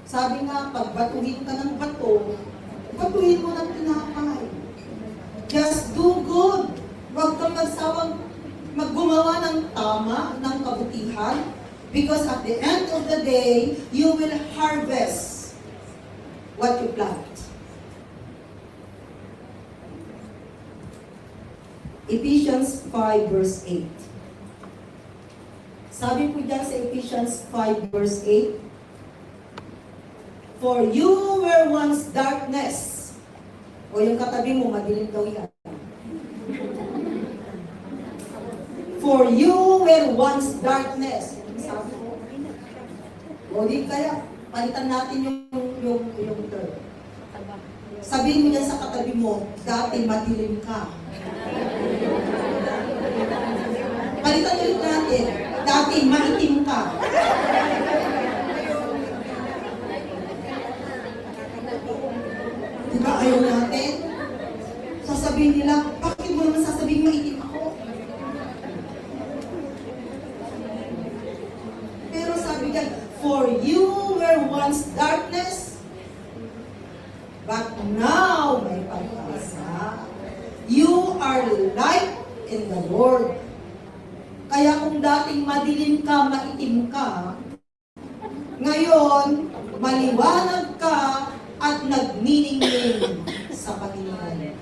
Sabi nga, pag batuhin ka ng bato, batuhin mo ng tinapay. Just do good. Huwag kang magsawang maggumawa ng tama, ng kabutihan, because at the end of the day, you will harvest what you plant. Ephesians 5 verse 8. Sabi po dyan sa Ephesians 5 verse 8, for you were once darkness. O yung katabi mo, madilim daw yan. For you were once darkness. Sabi ko, o di kaya, palitan natin yung term. Sabihin mo dyan sa katabi mo, dati madilim ka. Palitan ulit natin, dati maitim ka. Diba ayaw natin? Sasabihin nila, bakit mo naman sasabihin maitim ako? Pero sabi dyan, for you were once darkness, but now may pag-asa. You are light in the Lord. Kaya kung dating madilim ka, maitim ka, ngayon, maliwanag ka at nagniningning sa Panginoon.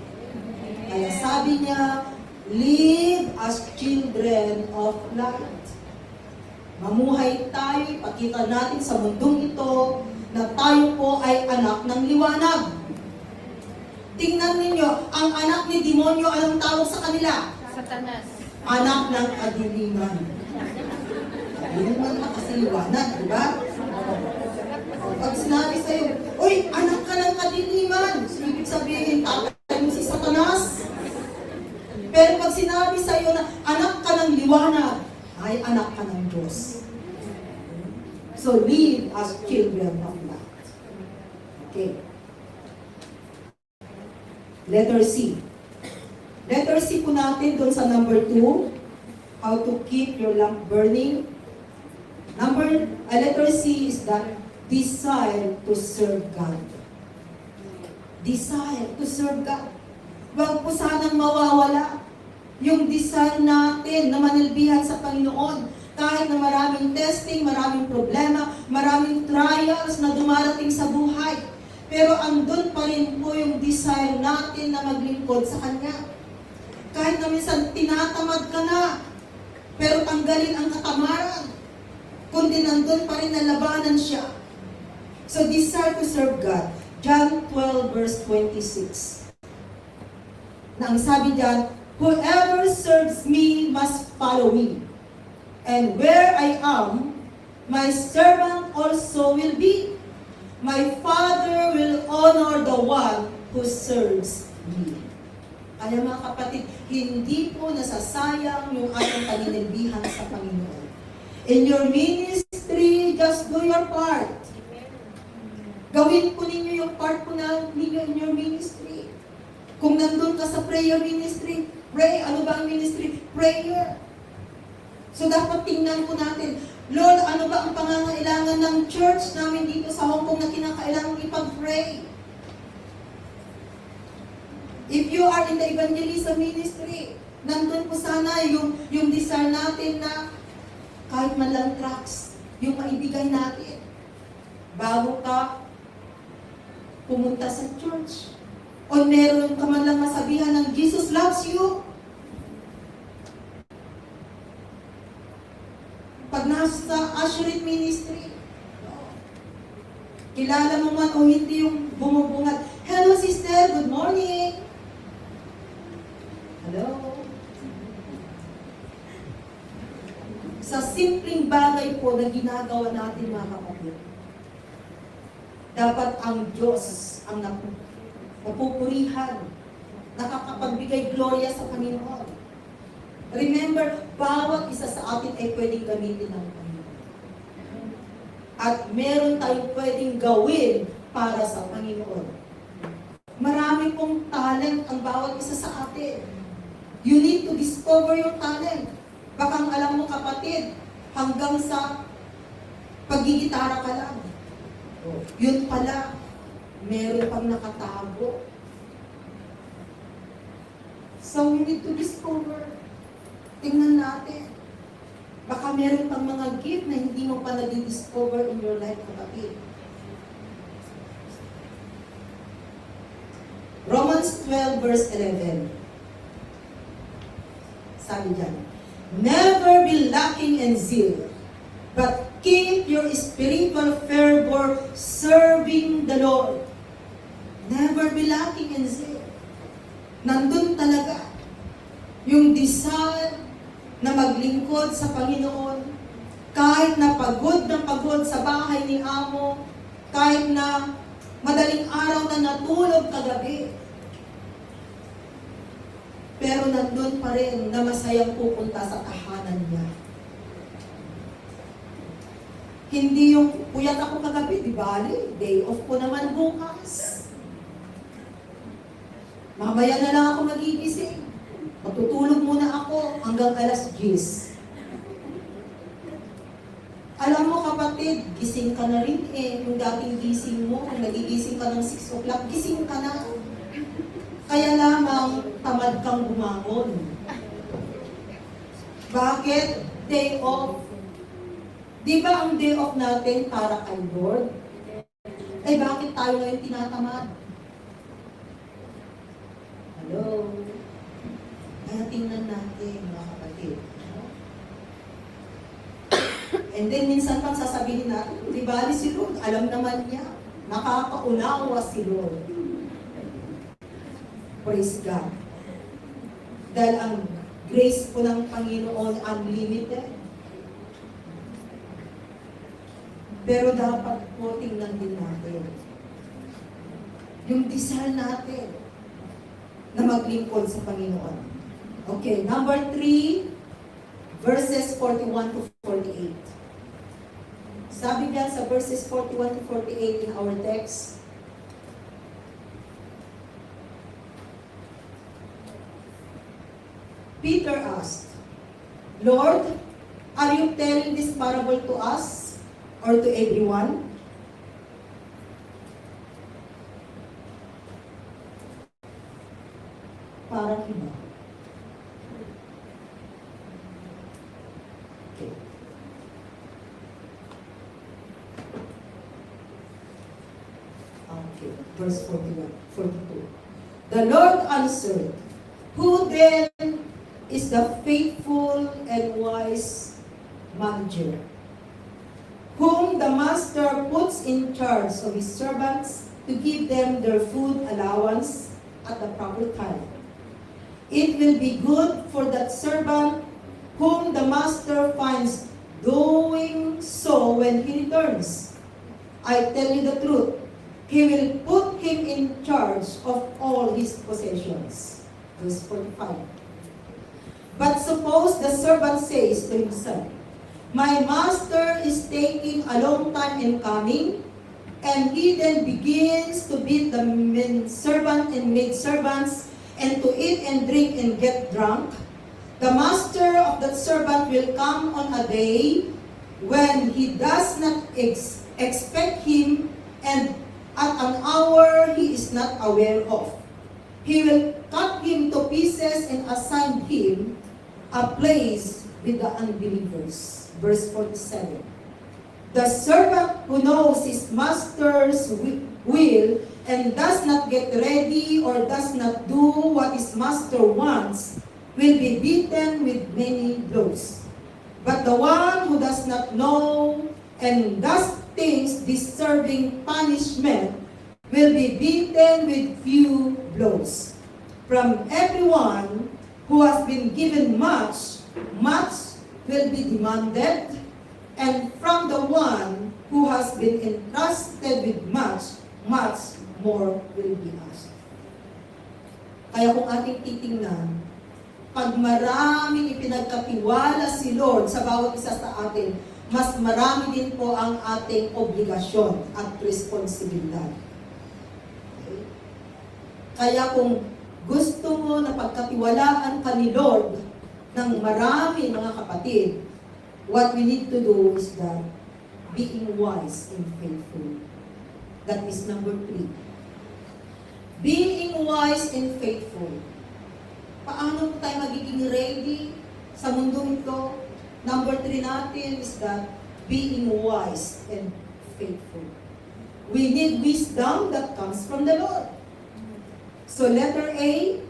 Kaya sabi niya, live as children of light. Mamuhay tayo, ipakita natin sa mundong ito na tayo po ay anak ng liwanag. Tingnan ninyo, ang anak ni demonyo, anong tawag sa kanila? Satanas. Anak ng kadiliman. Kadiliman na kasi liwanag, di ba? Pag sinabi sa'yo, uy, anak ka ng kadiliman, ibig sabihin, tatay mo si Satanas. Pero pag sinabi sa'yo na anak ka ng liwanag, ay anak ka ng Diyos. So live as children of light. Okay. Letter C. Letter C po natin doon sa number 2. How to keep your lamp burning. Letter C is that desire to serve God. Desire to serve God. Huwag po sanang mawawala yung desire natin na manilbihan sa Panginoon. Kahit na maraming testing, maraming problema, maraming trials na dumarating sa buhay. Pero andun pa rin po yung desire natin na maglingkod sa Kanya. Kahit na minsan tinatamad ka na, pero tanggalin ang katamaran. Kundi nandun pa rin na labanan siya. So desire to serve God. John 12 verse 26. Na ang sabi diyan, whoever serves me must follow me. And where I am, my servant also will be. My Father will honor the one who serves me. Kaya mga kapatid, hindi po nasasayang yung ating paninilbihan sa Panginoon. In your ministry, just do your part. Gawin po ninyo yung part po na ninyo in your ministry. Kung nandun ka sa prayer ministry, pray. Ano ba ang ministry? Prayer. So dapat tingnan po natin, Lord, ano ba ang pangangailangan ng church namin dito sa Hong Kong na kinakailangan ipag-pray? If you are in the evangelism ministry, nandun po sana yung desire natin na kahit man lang tracts, yung maibigay natin. Bago ka, pumunta sa church. O meron ka man lang masabihan ng Jesus loves you. Pag nasa Assurate Ministry, kilala mo man o hindi yung bumubungat, hello sister, good morning. Hello. Sa simpleng bagay po na ginagawa natin mga kapatid, dapat ang Diyos ang napupurihan, nakakapagbigay gloria sa Panginoon. Remember, bawat isa sa atin ay pwedeng gamitin ng Panginoon. At meron tayong pwedeng gawin para sa Panginoon. Marami pong talent ang bawat isa sa atin. You need to discover your talent. Baka alam mo kapatid, hanggang sa paggigitara ka lang. Yun pala, meron pang nakatago. So we need to discover. Tingnan natin. Baka meron pang mga gift na hindi mo pa na-discover in your life, kapatid. Romans 12 verse 11. Sabi dyan, never be lacking in zeal, but keep your spiritual fervor serving the Lord. Never be lacking in zeal. Nandun talaga yung desire na maglingkod sa Panginoon, kahit na pagod sa bahay ni Amo, kahit na madaling araw na natulog kagabi. Pero nandun pa rin na masayang pupunta sa tahanan niya. Hindi yung puyat ako kagabi, di ba? Day off ko naman bukas. Mamaya na lang ako magigising. Matutulog muna ako hanggang alas 10. Alam mo kapatid, gising ka na rin eh. Yung dating gising mo, kung nagigising ka ng 6 o'clock, gising ka na. Kaya lamang tamad kang bumangon. Bakit? Day off. Di ba ang day off natin para kay Lord? Eh bakit tayo ngayon tinatamad? Hello? Kaya tingnan natin, mga kapatid. And then minsan pang sasabihin natin, di ba si Lord? Alam naman niya. Nakakaunawa si Lord. Praise God. Dahil ang grace po ng Panginoon unlimited. Pero dapat po tingnan din natin yung desire natin na maglingkod sa Panginoon. Okay, number 3, verses 41 to 48. Sabi niya sa verses 41 to 48 in our text, Peter asked, Lord, are you telling this parable to us or to everyone? Parang iba. Okay. Okay, verse 41, 42. The Lord answered, who then is the faithful and wise manager, whom the master puts in charge of his servants to give them their food allowance at the proper time? It will be good for that servant whom the master finds doing so when he returns. I tell you the truth, he will put him in charge of all his possessions. Verse 45. But suppose the servant says to himself, my master is taking a long time in coming, and he then begins to beat the servant and maidservants, and to eat and drink and get drunk. The master of that servant will come on a day when he does not expect him, and at an hour he is not aware of. He will cut him to pieces and assign him a place with the unbelievers. Verse 47. The servant who knows his master's will and does not get ready or does not do what his master wants will be beaten with many blows. But the one who does not know and does things deserving punishment will be beaten with few blows. From everyone who has been given much, much will be demanded, and from the one who has been entrusted with much, much more will be asked. Kaya kung ating titingnan, pag maraming ipinagkatiwala si Lord sa bawat isa sa atin, mas marami din po ang ating obligasyon at responsibilidad. Okay? Kaya kung gusto mo na pagkatiwalaan ka ni Lord ng marami mga kapatid, what we need to do is that being wise and faithful. That is number 3. Being wise and faithful. Paano tayo magiging ready sa mundong ito? Number 3 natin is that being wise and faithful. We need wisdom that comes from the Lord. So letter A,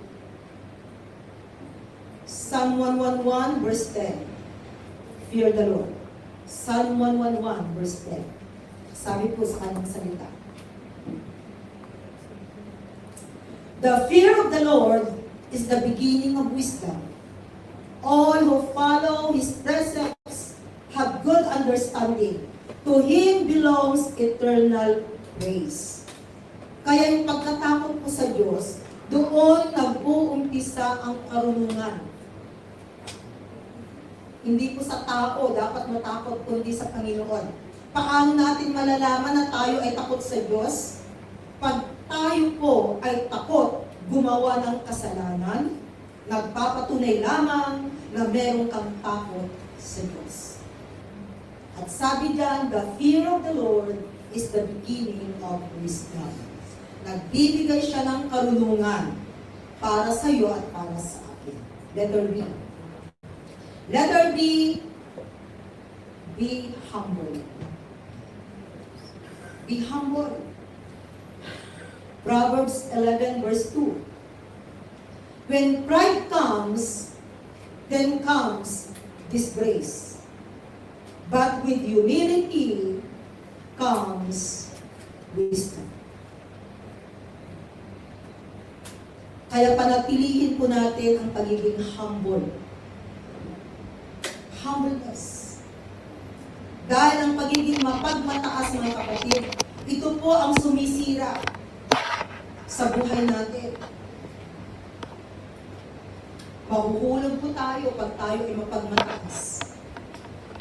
Psalm 111 verse 10. Fear the Lord. Psalm 111 verse 10. Sabi po sa kanyang salita. The fear of the Lord is the beginning of wisdom. All who follow His precepts have good understanding. To Him belongs eternal praise. Kaya yung pagkatakot po sa Diyos, doon nag-uumpisa ang karunungan. Hindi po sa tao dapat matakot, kundi sa Panginoon. Paano natin malalaman na tayo ay takot sa Diyos? Pag tayo po ay takot gumawa ng kasalanan, nagpapatunay lamang na meron kang takot sa Diyos. At sabi diyan, the fear of the Lord is the beginning of wisdom. Nagbibigay siya ng karunungan para sa iyo at para sa akin. Letter B. Letter B, be humble. Be humble. Proverbs 11 verse 2. When pride comes, then comes disgrace. But with humility comes wisdom. Kaya panatilihin po natin ang pagiging humble. Humbleness. Dahil ang pagiging mapagmataas, mga kapatid, ito po ang sumisira sa buhay natin. Mahuhulog po tayo pag tayo ay mapagmataas.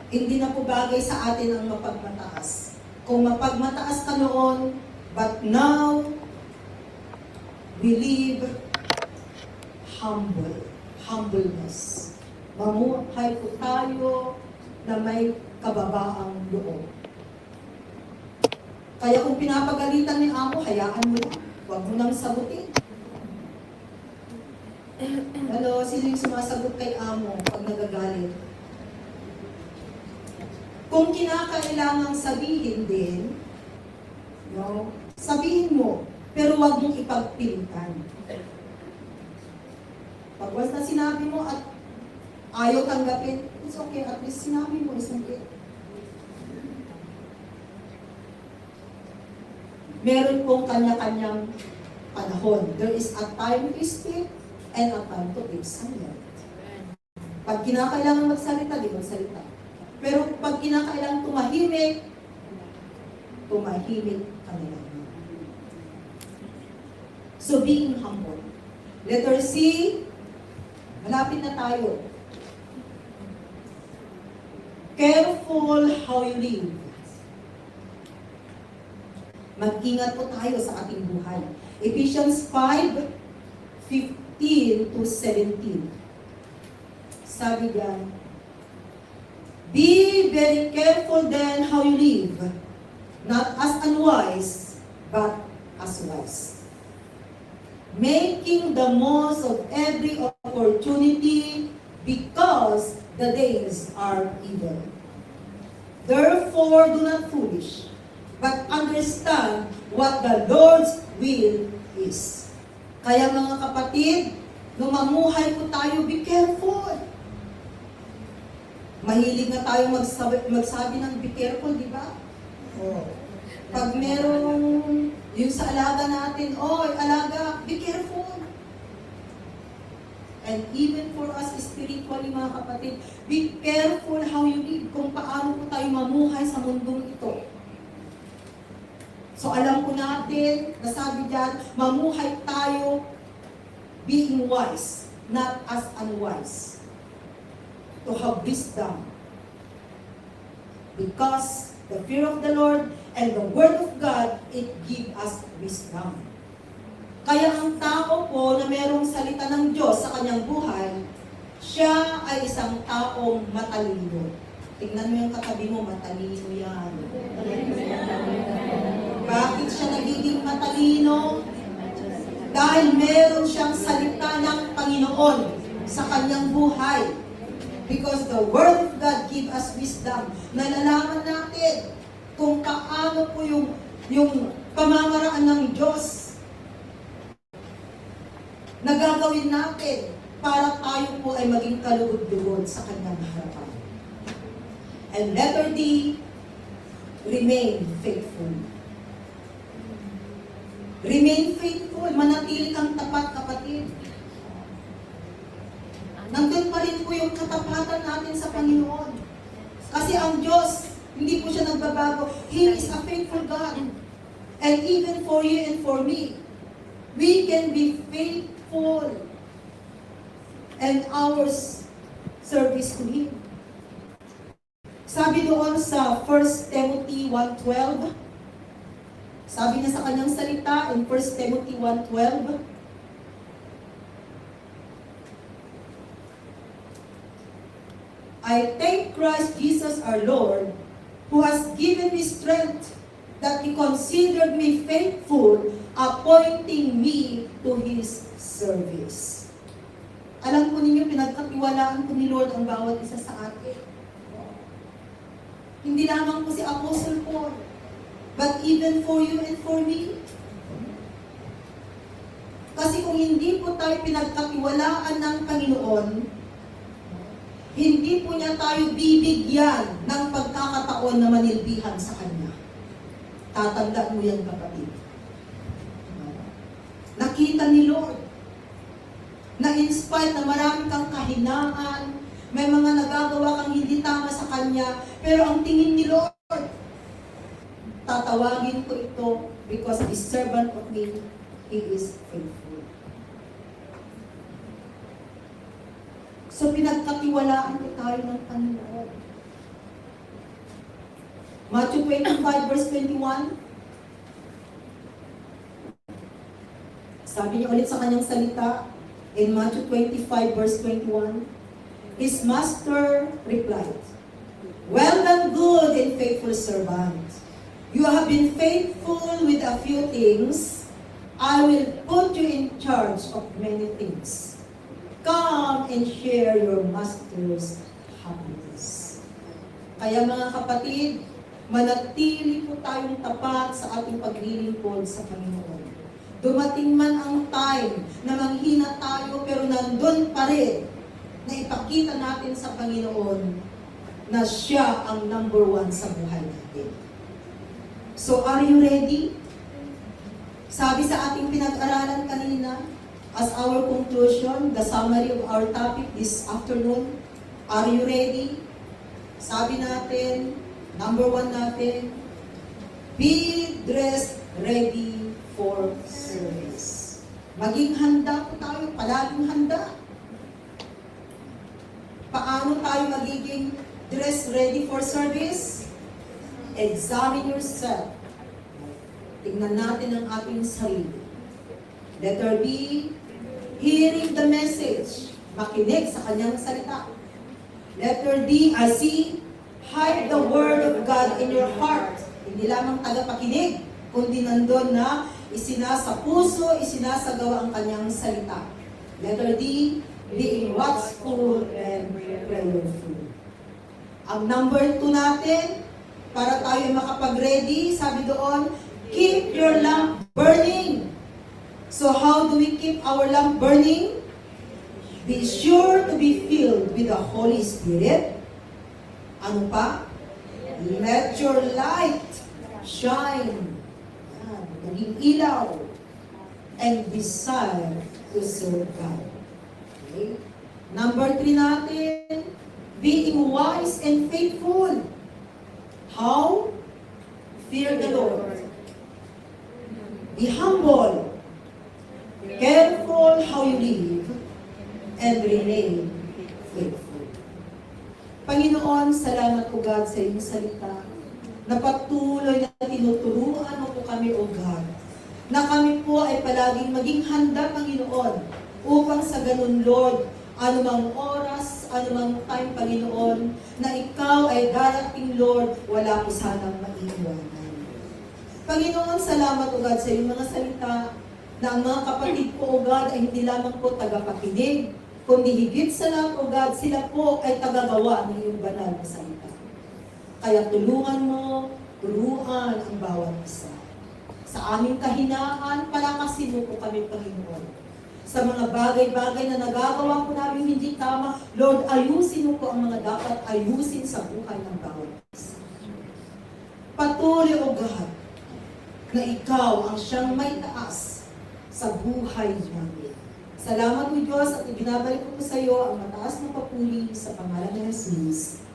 Hindi na po bagay sa atin ang mapagmataas. Kung mapagmataas ka noon, but now, we live humbleness. Mamuhay po tayo na may kababaang loob. Kaya kung pinapagalitan ni Amo, hayaan mo lang. Huwag mo nang sagutin. Hello, sino yung sumasagot kay Amo pag nagagalit? Kung kinakailangang sabihin din, no, sabihin mo, pero huwag mong ipagpilitan. Pag once na sinabi mo at ayaw tanggapin, it's okay, at least sinabi mo, isn't it? Meron pong kanya-kanyang panahon. There is a time to speak and a time to keep silent. Pag kinakailangan magsalita, di magsalita. Pero pag kinakailangan tumahimik ka na lang. So being humble. Letter C, malapit na tayo. Careful how you live. Mag-ingat po tayo sa ating buhay. Ephesians 5:15 to 17. Sabi diyan, be very careful then how you live, not as unwise, but as wise. Making the most of every opportunity because the days are evil. Therefore, do not foolish, but understand what the Lord's will is. Kaya mga kapatid, nung mamuhay po tayo, be careful. Mahilig na tayo magsabi ng be careful, di ba? Pag merong yung sa alaga natin, alaga, be careful. And even for us spiritually, mga kapatid, be careful how you live, kung paano po tayo mamuhay sa mundong ito. So alam po natin, nasabi dyan, mamuhay tayo being wise, not as unwise. To have wisdom. Because the fear of the Lord and the Word of God, it gives us wisdom. Kaya ang tao po na merong salita ng Diyos sa kanyang buhay, siya ay isang taong matalino. Tingnan mo yung katabi mo, matalino yan. Bakit siya nagiging matalino? Dahil meron siyang salita ng Panginoon sa kanyang buhay. Because the Word of God gives us wisdom. Nalalaman natin kung paano po yung pamamaraan ng Diyos na gagawin natin para tayo po ay maging kalugod-lugod sa kanyang harapan. And letter D, remain faithful. Remain faithful. Manatili kang tapat, kapatid. Nandun pa rin po yung katapatan natin sa Panginoon. Kasi ang Diyos, hindi po siya nagbabago. He is a faithful God. And even for you and for me, we can be faithful and our service to Him. Sabi doon sa 1 Timothy 1:12, sabi na sa kanyang salita in 1 Timothy 1:12, I thank Christ Jesus our Lord, who has given me strength, that He considered me faithful, appointing me to His service. Alam po ninyo, pinagkatiwalaan po ni Lord ang bawat isa sa atin. Hindi lamang po si Apostle Paul, but even for you and for me. Kasi kung hindi po tayo pinagkatiwalaan ng Panginoon, hindi po niya tayo bibigyan ng pagkakataon na manilbihan sa Kanya. Tatandaan mo yan, kapatid. Nakita ni Lord na in spite na marami kang kahinaan, may mga nagagawa kang hindi tama sa Kanya, pero ang tingin ni Lord, tatawagin ko ito because the servant of me, he is faithful. So pinagkatiwalaan ko tayo ng Panginoon. Matthew 25 verse 21, sabi niya ulit sa kanyang salita, in Matthew 25 verse 21, his master replied, well done, good and faithful servant. You have been faithful with a few things. I will put you in charge of many things. Come and share your master's happiness. Kaya mga kapatid, manatili po tayong tapat sa ating paglilingkod sa Panginoon. Dumating man ang time na manghina tayo, pero nandun pa rin na ipakita natin sa Panginoon na siya ang number one sa buhay natin. So, are you ready? Sabi sa ating pinag-aralan kanina, as our conclusion, the summary of our topic this afternoon, are you ready? Sabi natin, number one natin, be dressed ready for service. Maging handa po tayo, palaging handa. Paano tayo magiging dressed ready for service? Examine yourself. Tingnan natin ang ating sarili. Letter B, hearing the message. Makinig sa kanyang salita. Letter D, C, hide the word of God in your heart. Hindi lamang tagapakinig, kundi nandun na isinasa puso, isinasagawa ang kanyang salita. Letter D, being watchful and prayerful. Ang number 2 natin, para tayo makapag-ready, sabi doon, keep your lamp burning. So how do we keep our lamp burning? Be sure to be filled with the Holy Spirit. Ano pa? Let your light shine. Yan, maging ilaw. And desire to serve God. Okay? Number 3 natin, being wise and faithful. How? Fear the Lord. Be humble. Careful how you live. And remain faithful. Panginoon, salamat po God sa iyong salita na patuloy na tinuturuan mo po kami, O God, na kami po ay palaging maging handa, Panginoon, upang sa ganun, Lord, anumang oras, anumang time, Panginoon, na ikaw ay darating, Lord, wala po sanang maiiwanan. Panginoon, salamat, O God, sa iyong mga salita na ang mga kapatid ko, O God, ay hindi lamang po tagapakinig, kundi higit sa lahat, O God, sila po ay tagagawa ng iyong banal na salita. Kaya tulungan mo, turuan ang bawat isa. Sa aming kahinaan, palakasin mo po kami, Panginoon. Sa mga bagay-bagay na nagagawa po namin hindi tama, Lord, ayusin mo po ang mga dapat ayusin sa buhay ng bawat isa. Patuloy, O God, na ikaw ang siyang may taas sa buhay namin. Salamat, O Diyos, at ibinabalik ko po sa iyo ang mataas na papuri sa pangalan ni Jesus.